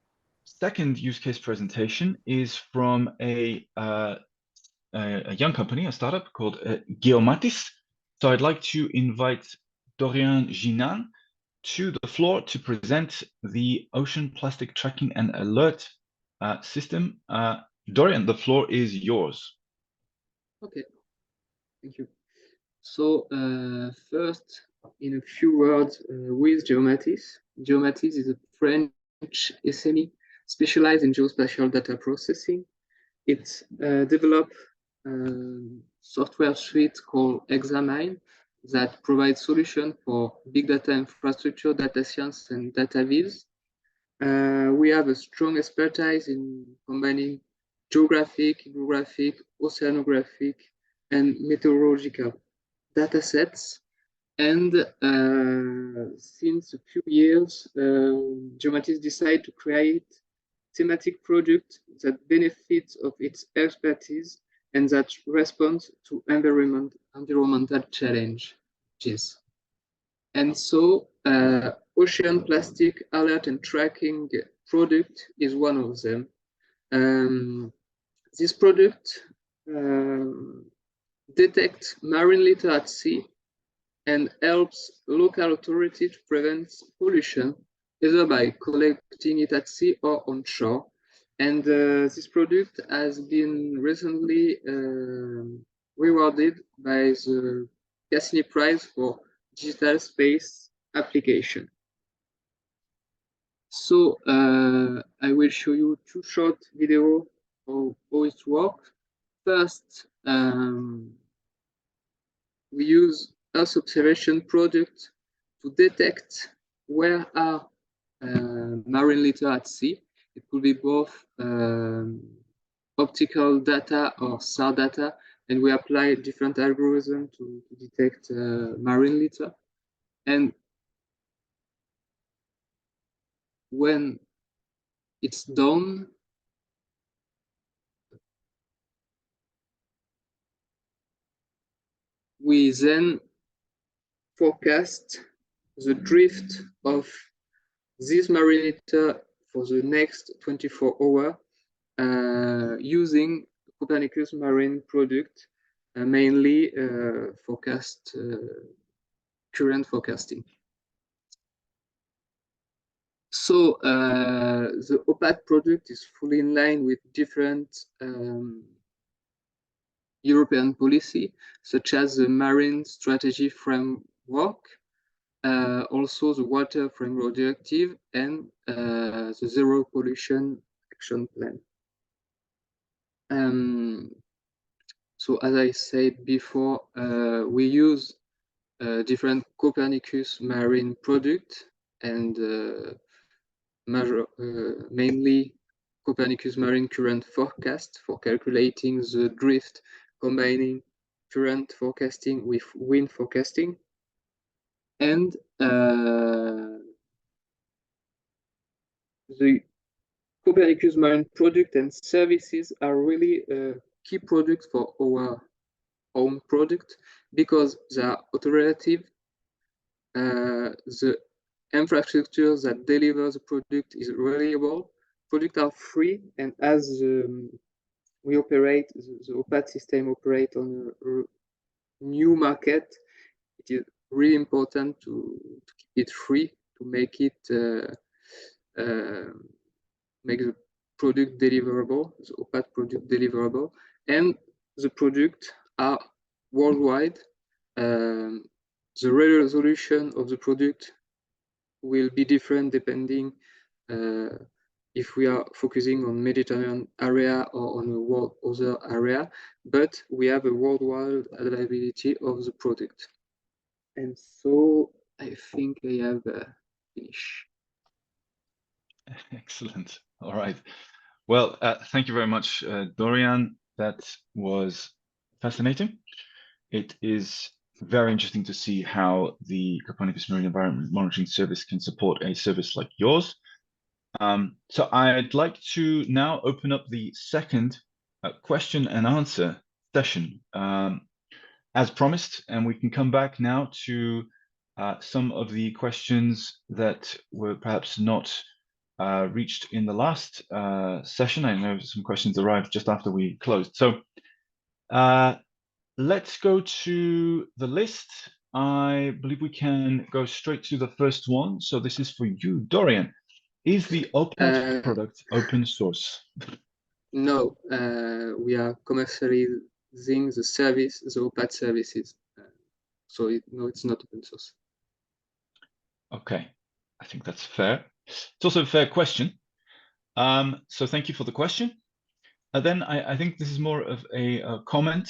S1: second use case presentation is from a young company, a startup called Geomatis. So I'd like to invite Dorian Ginan to the floor to present the ocean plastic tracking and alert system. Dorian, the floor is yours.
S5: Okay, thank you. So first, in a few words, with Geomatis. Geomatis is a French SME specialized in geospatial data processing. It developed software suite called Examine that provides solution for big data infrastructure, data science, and data viz. We have a strong expertise in combining geographic, hydrographic, oceanographic, and meteorological data sets. And since a few years, Geomatis decided to create thematic product that benefits of its expertise and that responds to environmental challenges. And so ocean plastic alert and tracking product is one of them. This product detects marine litter at sea and helps local authorities to prevent pollution, either by collecting it at sea or on shore. And this product has been recently rewarded by the Cassini Prize for Digital Space Application. So I will show you two short videos of how it works. First, we use Earth observation product to detect where are marine litter at sea. It could be both optical data or SAR data, and we apply different algorithms to detect marine litter. And when it's done, we then forecast the drift of this marine litter for the next 24 hours using Copernicus marine product, mainly forecast current forecasting. So the OPAT product is fully in line with different European policy, such as the Marine Strategy Framework, also the Water Framework Directive, and the Zero Pollution Action Plan. So as I said before, we use different Copernicus marine products and mainly Copernicus marine current forecast for calculating the drift, combining current forecasting with wind forecasting. And the Copernicus marine product and services are really key products for our own product because they are authoritative. The infrastructure that delivers the product is reliable. Products are free, and as we operate, the OPAT system operate on a new market, it is really important to keep it free, to make it make the product deliverable, the OPAT product deliverable, and the products are worldwide. The resolution of the product will be different depending if we are focusing on Mediterranean area or on a other area, but we have a worldwide availability of the product. And so I think I have finished.
S1: Excellent. All right. Well, thank you very much, Dorian. That was fascinating. It is very interesting to see how the Copernicus Marine Environment Monitoring Service can support a service like yours. So I'd like to now open up the second question and answer session as promised, and we can come back now to some of the questions that were perhaps not reached in the last session. I know some questions arrived just after we closed. So let's go to the list. I believe we can go straight to the first one. So this is for you, Dorian. Is the OPAT product open source?
S5: No, we are commercializing the service, the OPAT services. So no, it's not open source.
S1: Okay, I think that's fair. It's also a fair question. So thank you for the question. Then I think this is more of a comment,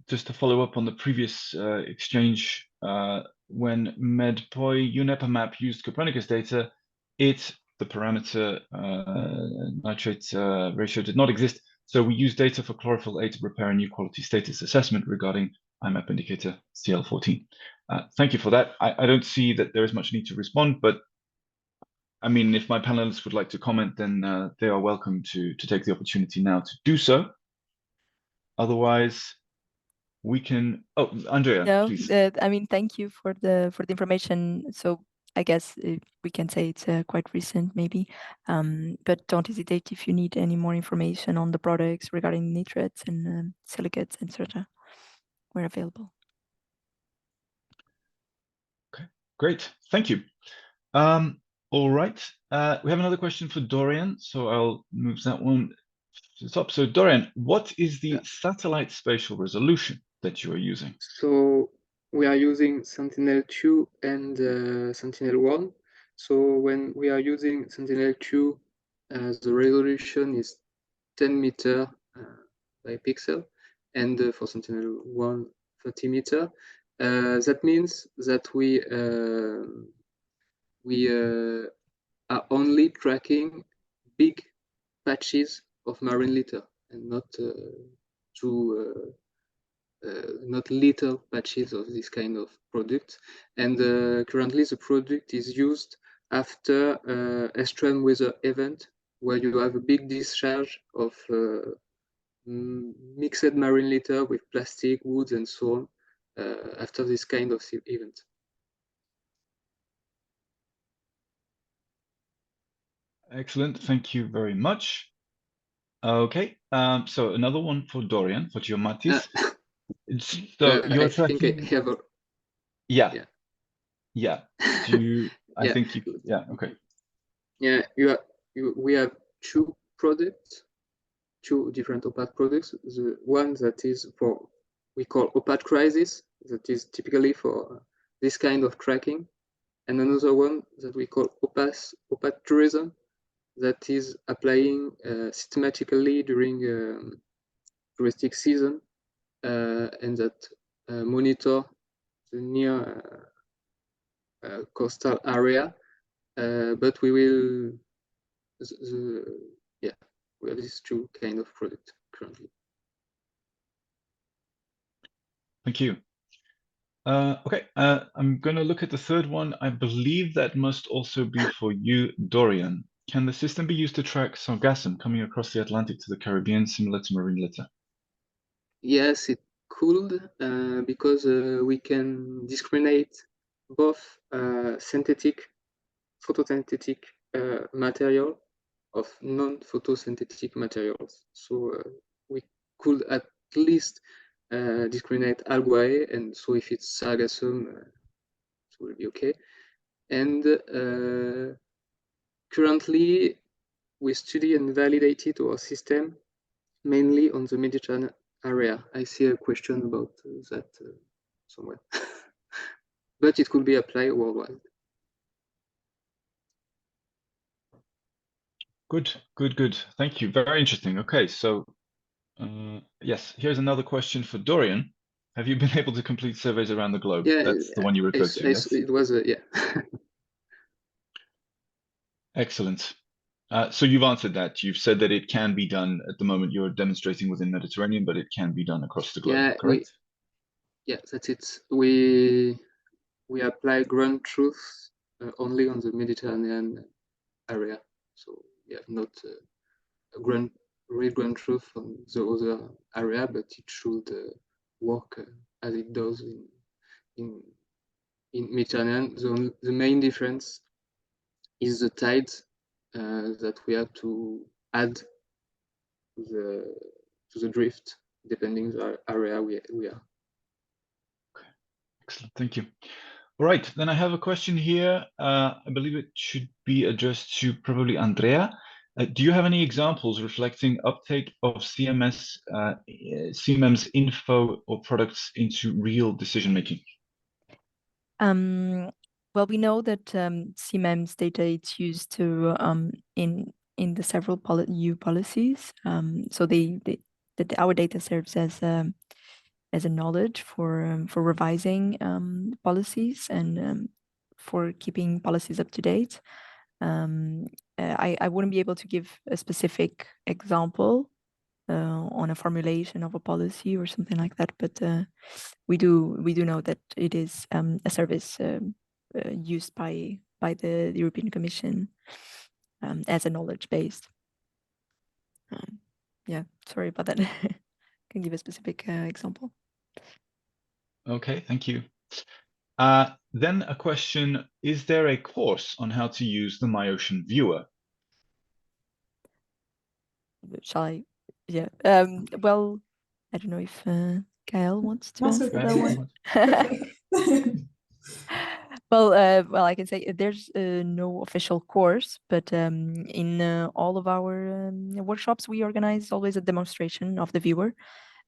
S1: just to follow up on the previous exchange. When MedPOI UNEPA used Copernicus data, the parameter nitrate ratio did not exist. So we used data for chlorophyll A to prepare a new quality status assessment regarding IMAP indicator CL14. Thank you for that. I don't see that there is much need to respond, but I mean, if my panelists would like to comment, then they are welcome to take the opportunity now to do so. Otherwise, we can. Oh, Andrea,
S2: No,
S1: please.
S2: I mean, thank you for the information. So I guess we can say it's quite recent, maybe. But don't hesitate if you need any more information on the products regarding nitrates and silicates, etc. We're available.
S1: Okay, great. Thank you. All right. We have another question for Dorian, so I'll move that one to the top. So Dorian, what is the satellite spatial resolution that you are using?
S5: So we are using Sentinel-2 and Sentinel-1. So when we are using Sentinel-2, the resolution is 10 meter by pixel, and for Sentinel-1, 30 meter. That means that we are only tracking big patches of marine litter and not not little patches of this kind of product. And currently the product is used after extreme weather event where you have a big discharge of mixed marine litter with plastic, woods, and so on after this kind of event.
S1: Excellent. Thank you very much. Okay. So another one for Dorian, for Geomatis. So you're tracking.
S5: I have a...
S1: Yeah. Do you? I
S5: yeah.
S1: think you. Yeah. Okay.
S5: Yeah. We have two products, two different OPAT products. The one that is for we call OPAT crisis, that is typically for this kind of tracking, and another one that we call OPAT tourism, that is applying systematically during touristic season, and that monitor the near coastal area. But we will, yeah, we have these two kind of products currently.
S1: Thank you. Okay, I'm going to look at the third one. I believe that must also be for you, Dorian. Can the system be used to track sargassum coming across the Atlantic to the Caribbean, similar to marine litter?
S5: Yes, it could, because we can discriminate both synthetic, photosynthetic material of non-photosynthetic materials. So we could at least discriminate algae, and so if it's sargassum, it will be okay. And currently, we study and validated our system mainly on the Mediterranean area. I see a question about that somewhere, but it could be applied worldwide.
S1: Good, good, good. Thank you. Very interesting. Okay, so yes, here's another question for Dorian. Have you been able to complete surveys around the globe?
S5: Yeah,
S1: That's the one you referred to, yes?
S5: it was, yeah.
S1: Excellent. So you've answered that. You've said that it can be done at the moment. You're demonstrating within Mediterranean, but it can be done across the globe,
S5: Yeah,
S1: correct?
S5: Yeah, that's it. We apply ground truth only on the Mediterranean area. So we have not real ground truth on the other area, but it should work as it does in Mediterranean. The main difference is the tides that we have to add to the drift, depending the area we are.
S1: Okay. Excellent, thank you. All right, then I have a question here. I believe it should be addressed to probably Andrea. Do you have any examples reflecting uptake of CMM's info or products into real decision making?
S2: Well, we know that CMM's data is used to in the several EU policies. So that our data serves as a knowledge for revising policies and for keeping policies up to date. I wouldn't be able to give a specific example on a formulation of a policy or something like that, but we do know that it is a service used by the European Commission as a knowledge base. Yeah, sorry about that. Can give a specific example.
S1: Okay, thank you. Then a question, is there a course on how to use the MyOcean viewer?
S2: Shall I? Yeah. Well, I don't know if Gael wants to
S3: That's
S2: answer
S3: okay.
S2: that one. Well, I can say there's no official course, but in all of our workshops, we organize always a demonstration of the viewer.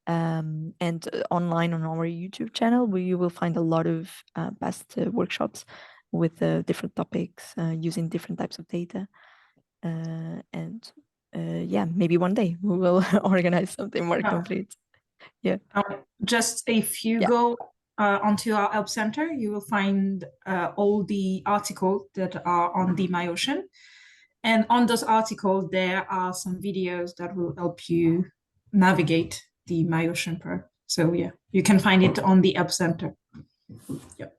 S2: And online on our YouTube channel, you will find a lot of past workshops with different topics using different types of data. And yeah, maybe one day we will organize something more complete. Yeah.
S3: Just if you
S2: Yeah.
S3: go onto our Help Center, you will find all the articles that are on the MyOcean. And on those articles, there are some videos that will help you navigate the MyOcean Pro. So yeah, you can find it on the Help Center. Yep.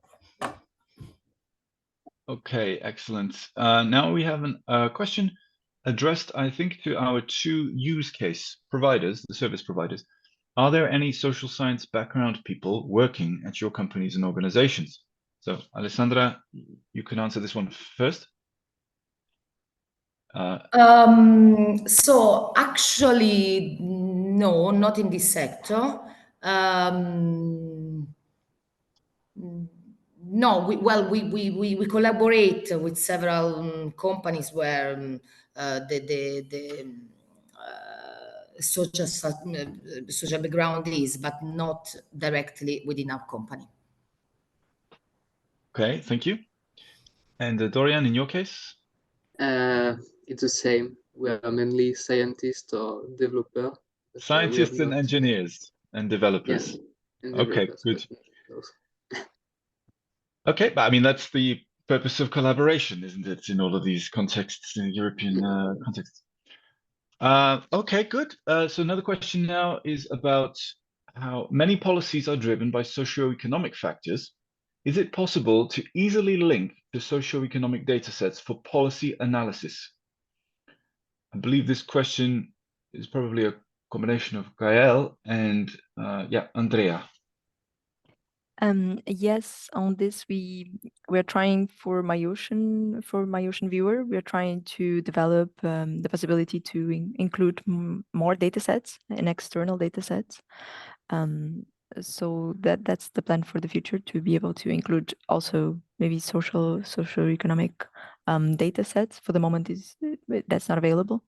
S1: Okay, excellent. Now we have a question addressed, I think, to our two use case providers, the service providers. Are there any social science background people working at your companies and organizations? So, Alessandra, you can answer this one first.
S4: So actually, no, not in this sector. No, we collaborate with several companies where social background is, but not directly within our company.
S1: Okay, thank you. And Dorian, in your case?
S5: It's the same. We are mainly scientists or developer. But, we have
S1: Scientists and
S5: not,
S1: engineers and developers.
S5: yes, and
S1: Okay,
S5: developers,
S1: good.
S5: but not those.
S1: Okay, but I mean, that's the purpose of collaboration, isn't it, in all of these contexts, in European contexts? Okay, good. So another question now is about how many policies are driven by socioeconomic factors. Is it possible to easily link to socioeconomic data sets for policy analysis? I believe this question is probably a combination of Gael and yeah, Andrea.
S2: Yes, on this we're trying for MyOcean Viewer. We're trying to develop the possibility to include more data sets and external data sets. So that's the plan for the future, to be able to include also maybe socioeconomic data sets. For the moment, that's not available.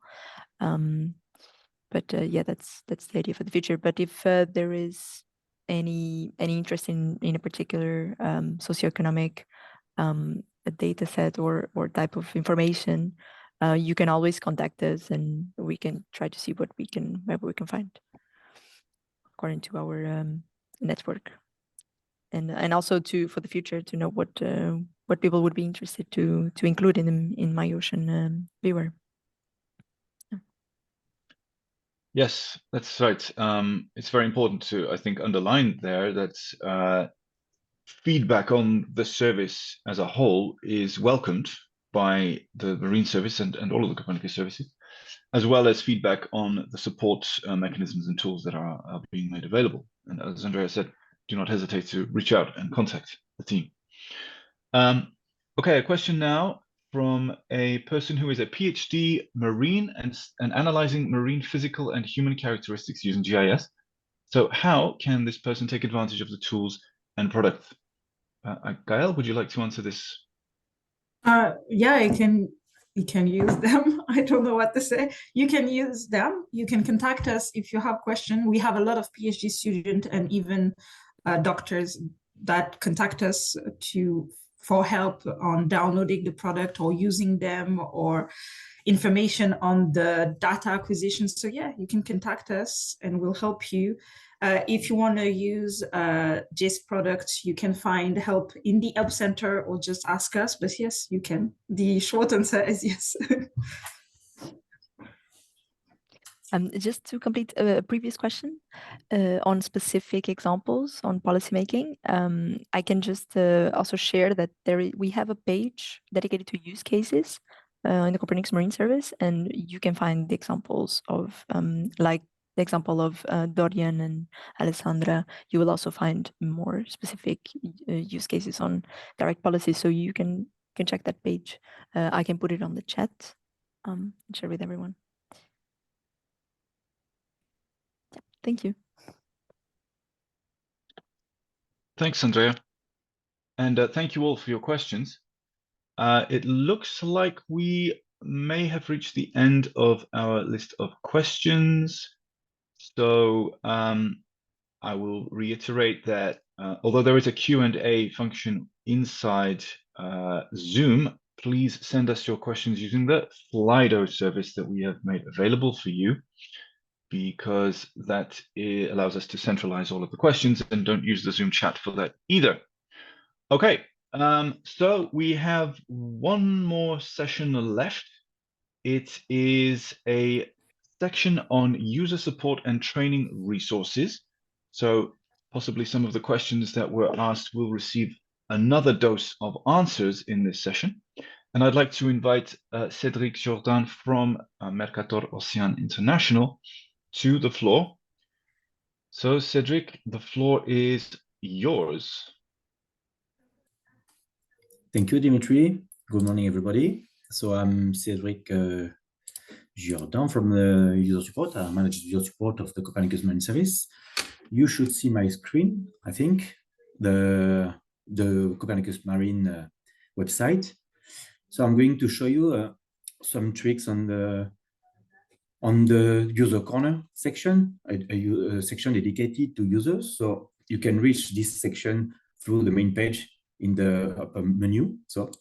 S2: But yeah, that's the idea for the future. But if there is any interest in a particular socioeconomic data set or type of information, you can always contact us, and we can try to see what we can find according to our network, and also for the future to know what people would be interested to include in MyOcean Viewer.
S1: Yes, that's right. It's very important to, I think, underline there that feedback on the service as a whole is welcomed by the Marine Service and all of the Copernicus services, as well as feedback on the support mechanisms and tools that are being made available. And as Andrea said, do not hesitate to reach out and contact the team. Okay, a question now from a person who is a PhD marine and analyzing marine physical and human characteristics using GIS. So how can this person take advantage of the tools and products? Gael, would you like to answer this?
S3: Yeah, you can use them. I don't know what to say. You can use them. You can contact us if you have questions. We have a lot of PhD students and even doctors that contact us for help on downloading the product or using them, or information on the data acquisition. So yeah, you can contact us and we'll help you. If you want to use GIS products, you can find help in the Help Center or just ask us. But yes, you can. The short answer is yes.
S2: Just to complete a previous question on specific examples on policymaking, I can just also share that we have a page dedicated to use cases in the Copernicus Marine Service, and you can find the examples of like the example of Dorian and Alessandra. You will also find more specific use cases on direct policy, so you can check that page. I can put it on the chat and share with everyone. Thank you.
S1: Thanks, Andrea. And thank you all for your questions. It looks like we may have reached the end of our list of questions. So I will reiterate that although there is a Q&A function inside Zoom, please send us your questions using the Slido service that we have made available for you, because that allows us to centralize all of the questions, and don't use the Zoom chat for that either. Okay, so we have one more session left. It is a section on user support and training resources. So possibly some of the questions that were asked will receive another dose of answers in this session. And I'd like to invite Cédric Jourdan from Mercator Océan International to the floor. So Cédric, the floor is yours.
S6: Thank you, Dimitri. Good morning, everybody. So I'm Cédric Jourdan from the user support. I manage the user support of the Copernicus Marine Service. You should see my screen, I think, the Copernicus Marine website. So I'm going to show you some tricks on On the user corner section, a section dedicated to users. So you can reach this section through the main page in the upper menu. So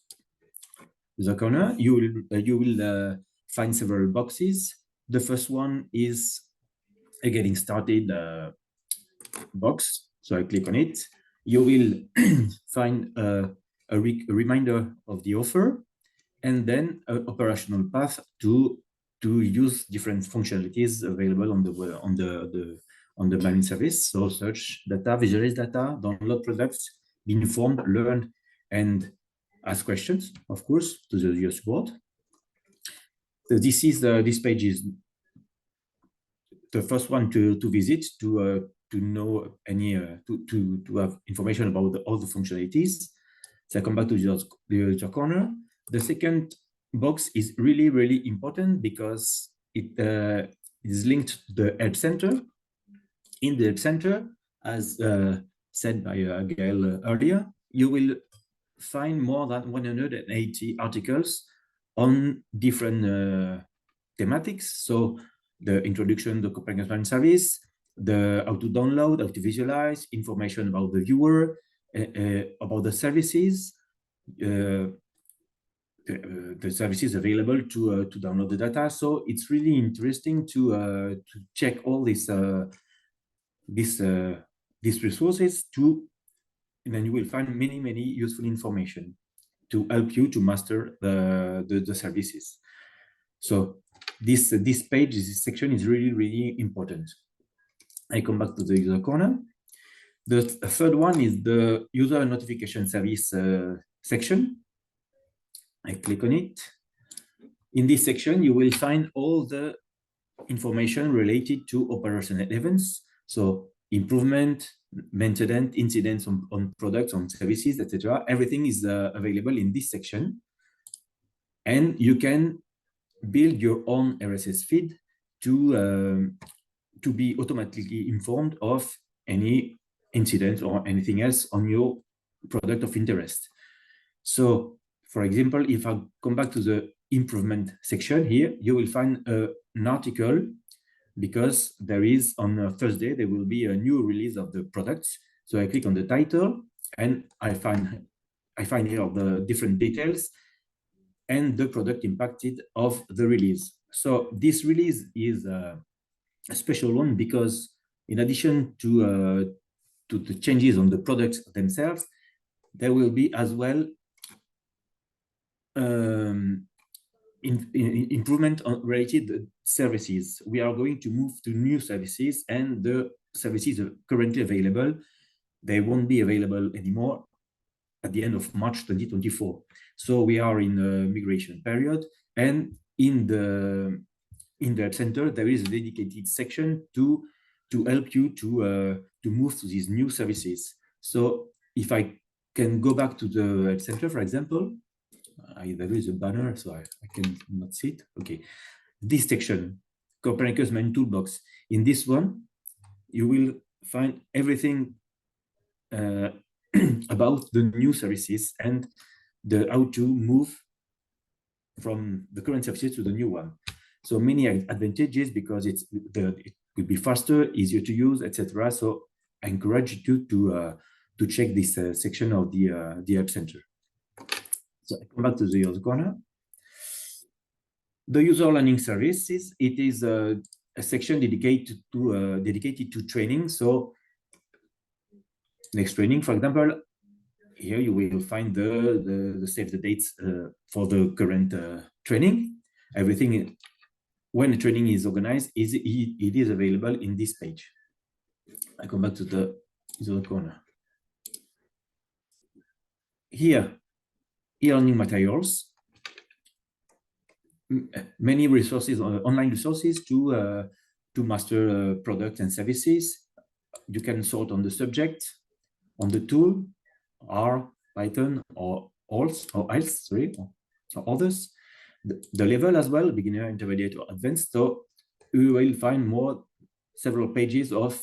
S6: user corner, you will find several boxes. The first one is a getting started box. So I click on it. You will find a reminder of the offer, and then an operational path to use different functionalities available on the marine service. So search data, visualize data, download products, be informed, learn, and ask questions, of course, to the user support. So this page is the first one to visit to know any to have information about all the functionalities. So I come back to the user corner. The second box is really important because it is linked to the help center. In the help center, as said by Gael earlier, you will find more than 180 articles on different thematics. So the introduction to the Copernicus Marine Service, the how to download, how to visualize, information about the viewer, about the services, the services available to download the data. So it's really interesting to check all these resources and then you will find many useful information to help you to master the services. So this page, this section is really important. I come back to the user corner. The third one is the user notification service section. I click on it. In this section, you will find all the information related to operational events. So improvement, maintenance, incidents on products, on services, etc. Everything is available in this section. And you can build your own RSS feed to be automatically informed of any incident or anything else on your product of interest. So, for example, if I come back to the improvement section here, you will find an article because there is on Thursday, there will be a new release of the products. So I click on the title and I find here the different details and the product impacted of the release. So this release is a special one because in addition to the changes on the products themselves, there will be as well improvement on related services. We are going to move to new services, and the services are currently available, they won't be available anymore at the end of March 2024. So we are in a migration period, and in the Help Center there is a dedicated section to help you to move to these new services. So if I can go back to the Help Center, for example, there is a banner, so I can not see it. Okay, this section, Copernicus Main Toolbox. In this one, you will find everything about the new services and how to move from the current services to the new one. So many advantages because it will be faster, easier to use, etc. So I encourage you to check this section of the Help Center. So I come back to the other corner. The user learning services, it is a section dedicated to training. So next training, for example, here you will find the save the dates for the current training. Everything, when the training is organized, it is available in this page. I come back to the other corner. Here, e-learning materials, many resources, online resources to master products and services. You can sort on the subject, on the tool, R, Python, or else, or others. The level as well, beginner, intermediate, or advanced. So you will find several pages of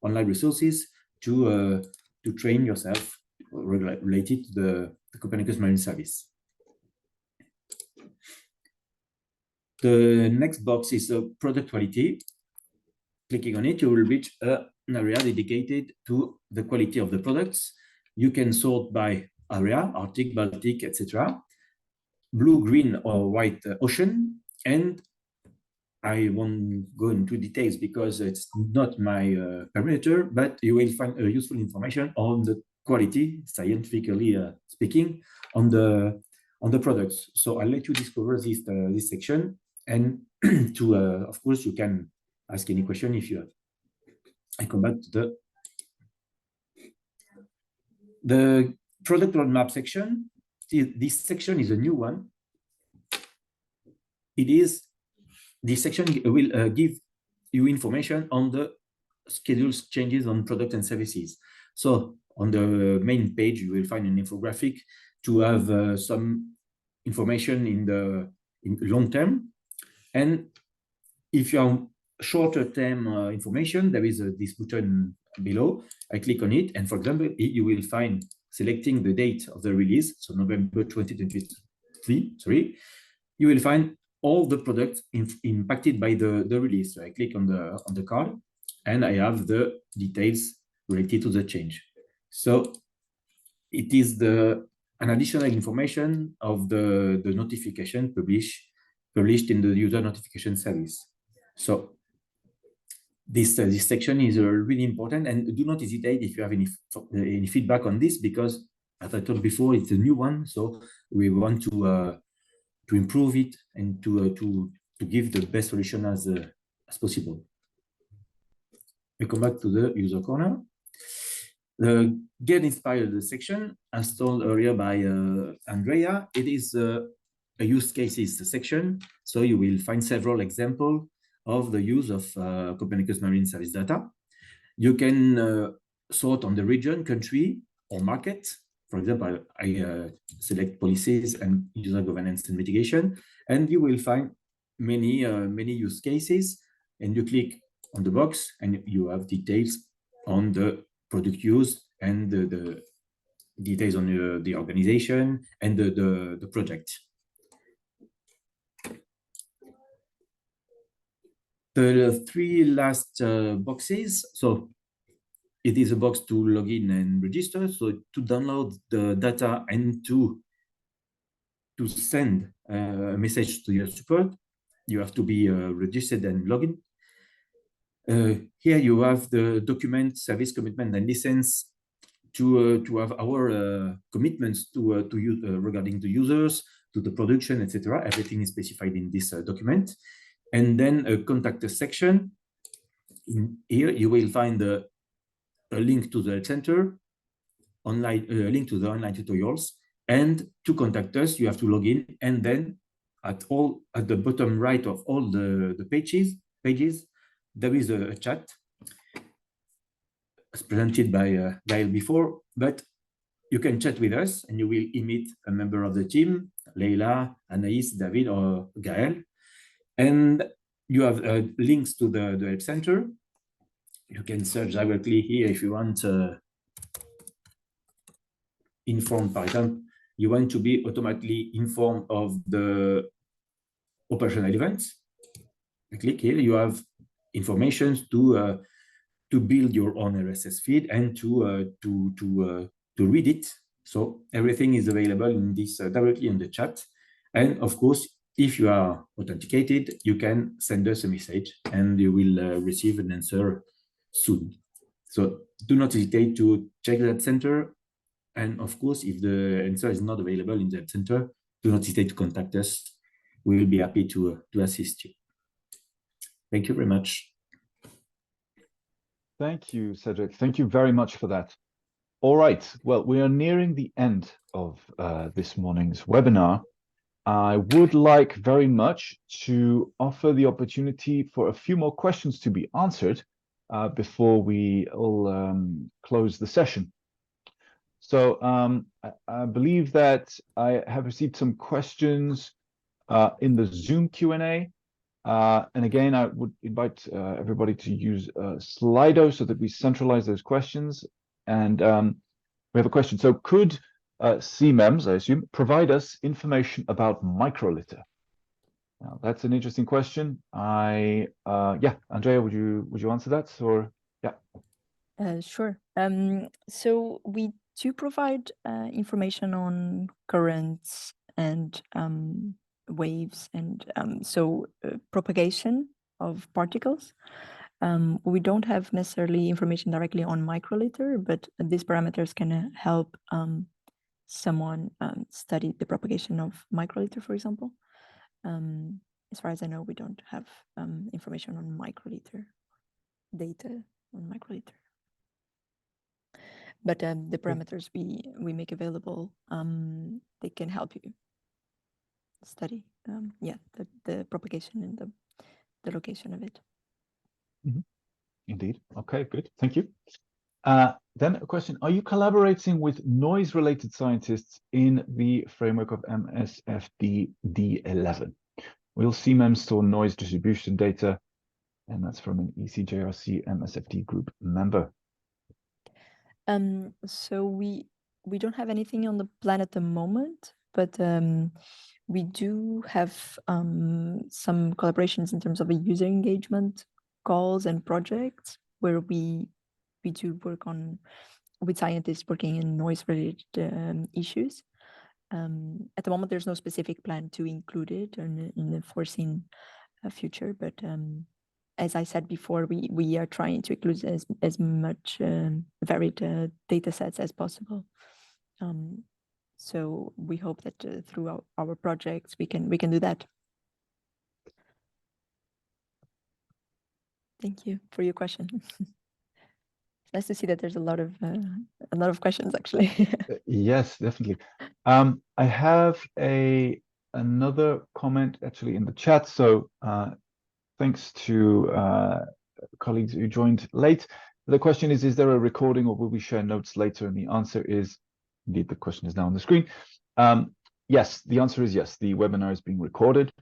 S6: online resources to train yourself related to the Copernicus Marine Service. The next box is product quality. Clicking on it, you will reach an area dedicated to the quality of the products. You can sort by area, Arctic, Baltic, etc. Blue, green, or white ocean. And I won't go into details because it's not my parameter, but you will find useful information on the quality, scientifically speaking, on the products. So I'll let you discover this section, and to of course you can ask any question if you have. I come back to the product roadmap section. This section is a new one. This section will give you information on the schedules changes on products and services. So on the main page, you will find an infographic to have some information in long term. And if you have shorter term information, there is this button below. I click on it, and for example, you will find selecting the date of the release, so November 2023, sorry, you will find all the products impacted by the release. So I click on the card, and I have the details related to the change. So it is an additional information of the notification published in the user notification service. So this section is really important, and do not hesitate if you have any feedback on this, because as I told before, it's a new one, so we want to improve it and to give the best solution as possible. We come back to the user corner. The Get Inspired section, as told earlier by Andrea, it is a use cases section. So you will find several examples of the use of Copernicus Marine Service data. You can sort on the region, country, or market. For example, I select policies and user governance and mitigation, and you will find many use cases. And you click on the box, and you have details on the product use and the details on the organization and the project. The three last boxes. So it is a box to log in and register. So to download the data and to send a message to your support, you have to be registered and log in. Here you have the document, service commitment, and license to have our commitments to use regarding the users, to the production, etc. Everything is specified in this document. And then a contact us section. Here you will find a link to the help center, online link to the online tutorials, and to contact us, you have to log in, and then at the bottom right of all the pages, there is a chat as presented by Gael before, but you can chat with us, and you will meet a member of the team, Leila, Anaïs, David, or Gael, and you have links to the help center. You can search directly here if you want informed, for example, you want to be automatically informed of the operational events. You click here, you have information to build your own RSS feed and to read it. So everything is available in this directly in the chat. And of course, if you are authenticated, you can send us a message and you will receive an answer soon. So do not hesitate to check that center. And of course, if the answer is not available in that center, do not hesitate to contact us. We will be happy to assist you. Thank you very much.
S1: Thank you, Cedric. Thank you very much for that. All right. Well, we are nearing the end of this morning's webinar. I would like very much to offer the opportunity for a few more questions to be answered before we all close the session. So I believe that I have received some questions in the Zoom Q&A. And again, I would invite everybody to use Slido so that we centralize those questions. And we have a question. So could CMEMS, I assume, provide us information about microliter? Now, that's an interesting question. Yeah, Andrea, would you answer that, or yeah?
S2: Sure. So we do provide information on currents and waves and propagation of particles. We don't have necessarily information directly on microliter, but these parameters can help someone study the propagation of microliter, for example. As far as I know, we don't have information on microliter, data on microliter. But the parameters we make available, they can help you study, the propagation and the location of it.
S1: Indeed. Okay, good. Thank you. Then a question: are you collaborating with noise-related scientists in the framework of MSFD D11? Will CMEM store noise distribution data? And that's from an ECJRC MSFD group member.
S2: So we don't have anything on the plan at the moment, but we do have some collaborations in terms of a user engagement calls and projects where we do work on with scientists working in noise-related issues. At the moment, there's no specific plan to include it in the foreseen future, but as I said before, we are trying to include as much varied data sets as possible. So we hope that through our projects we can do that. Thank you for your question. It's nice to see that there's a lot of questions actually.
S1: Yes, definitely. I have another comment actually in the chat. So thanks to colleagues who joined late. The question is there a recording or will we share notes later? And the answer is, indeed, the question is now on the screen. Yes, the answer is yes. The webinar is being recorded.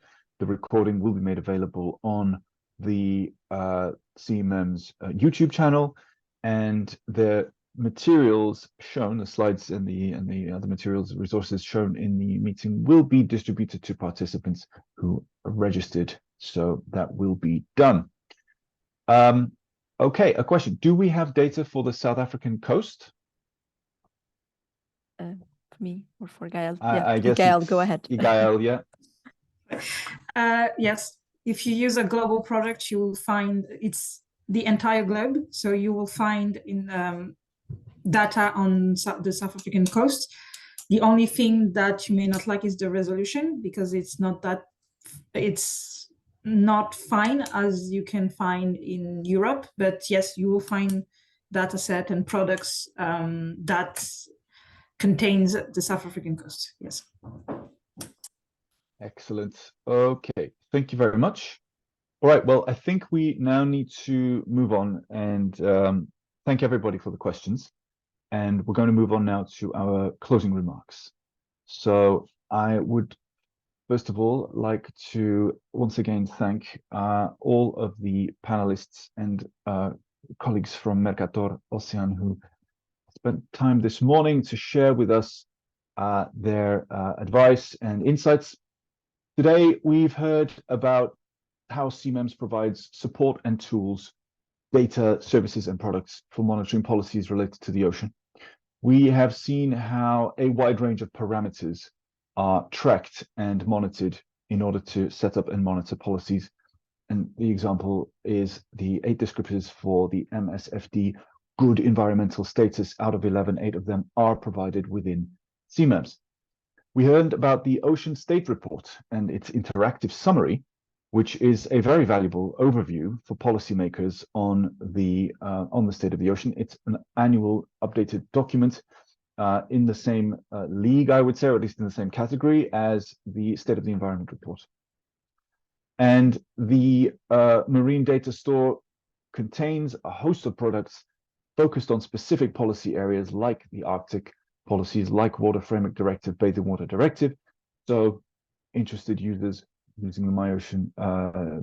S1: The recording will be made available on the CMEM's YouTube channel, and the materials shown, the slides and the other materials, resources shown in the meeting will be distributed to participants who are registered. So that will be done. Okay, a question. Do we have data for the South African coast?
S2: For me or for Gael?
S1: I guess
S2: Gael, go ahead.
S1: Gael, yeah.
S3: Yes, if you use a global project, you will find it's the entire globe. So you will find in data on the South African coast. The only thing that you may not like is the resolution, because it's not fine as you can find in Europe. But yes, you will find data set and products that contains the South African coast. Yes.
S1: Excellent. Okay, thank you very much. All right, well, I think we now need to move on and thank everybody for the questions. And we're going to move on now to our closing remarks. So I would, first of all, like to once again thank all of the panelists and colleagues from Mercator Ocean who spent time this morning to share with us their advice and insights. Today, we've heard about how CMEMS provides support and tools, data, services, and products for monitoring policies related to the ocean. We have seen how a wide range of parameters are tracked and monitored in order to set up and monitor policies. And the example is the 8 descriptors for the MSFD good environmental status. Out of 11, 8 of them are provided within CMEMS. We heard about the Ocean State Report and its interactive summary, which is a very valuable overview for policymakers on the state of the ocean. It's an annual updated document in the same league, I would say, or at least in the same category as the State of the Environment Report. And the Marine Data Store contains a host of products focused on specific policy areas like the Arctic, policies like Water Framework Directive, Bathing Water Directive. So interested users using the MyOcean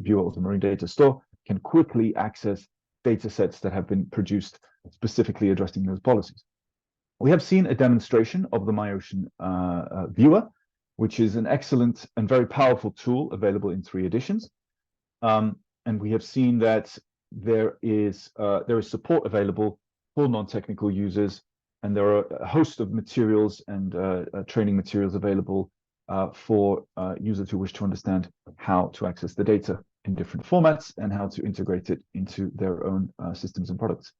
S1: viewer of the Marine Data Store can quickly access data sets that have been produced specifically addressing those policies. We have seen a demonstration of the MyOcean viewer, which is an excellent and very powerful tool available in 3 editions. And we have seen that there is support available for non-technical users, and there are a host of materials and training materials available for users who wish to understand how to access the data in different formats and how to integrate it into their own systems and products.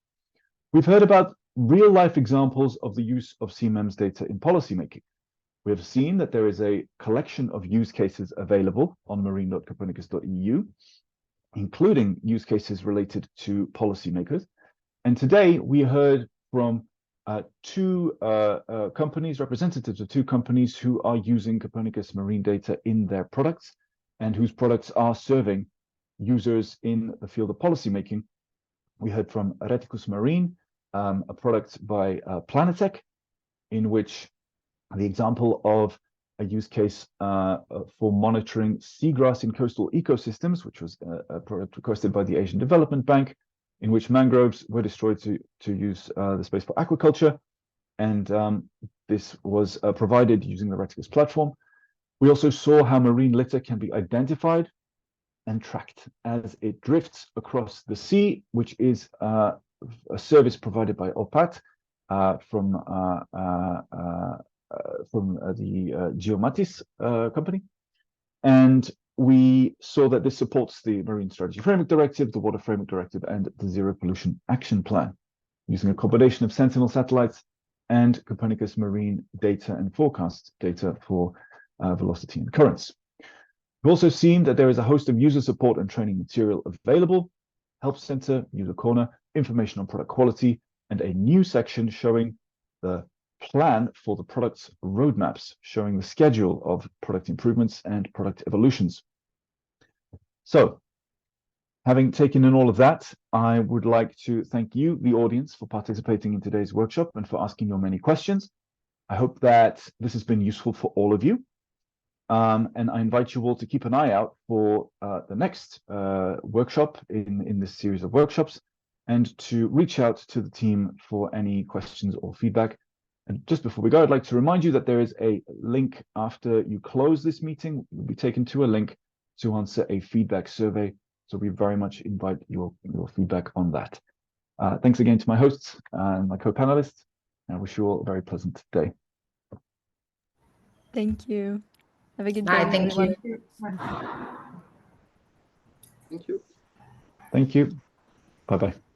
S1: We've heard about real-life examples of the use of CMEMS data in policymaking. We have seen that there is a collection of use cases available on marine.copernicus.eu, including use cases related to policymakers. And today we heard from 2 companies, representatives of 2 companies who are using Copernicus marine data in their products and whose products are serving users in the field of policymaking. We heard from Reticus Marine, a product by Planetech, in which the example of a use case for monitoring seagrass in coastal ecosystems, which was a product requested by the Asian Development Bank, in which mangroves were destroyed to use the space for aquaculture. And this was provided using the Reticus platform. We also saw how marine litter can be identified and tracked as it drifts across the sea, which is a service provided by OPAT from the Geomatis company. And we saw that this supports the Marine Strategy Framework Directive, the Water Framework Directive, and the Zero Pollution Action Plan, using a combination of Sentinel satellites and Copernicus marine data and forecast data for velocity and currents. We've also seen that there is a host of user support and training material available: Help Center, User Corner, information on product quality, and a new section showing the plan for the product's roadmaps, showing the schedule of product improvements and product evolutions. So, having taken in all of that, I would like to thank you, the audience, for participating in today's workshop and for asking your many questions. I hope that this has been useful for all of you. And I invite you all to keep an eye out for the next workshop in this series of workshops, and to reach out to the team for any questions or feedback. And just before we go, I'd like to remind you that there is a link after you close this meeting. You'll be taken to a link to answer a feedback survey. So we very much invite your feedback on that. Thanks again to my hosts and my co-panelists, and I wish you all a very pleasant day.
S2: Thank you. Have a good day.
S4: Bye, thank you.
S5: Thank you.
S1: Thank you. Bye-bye.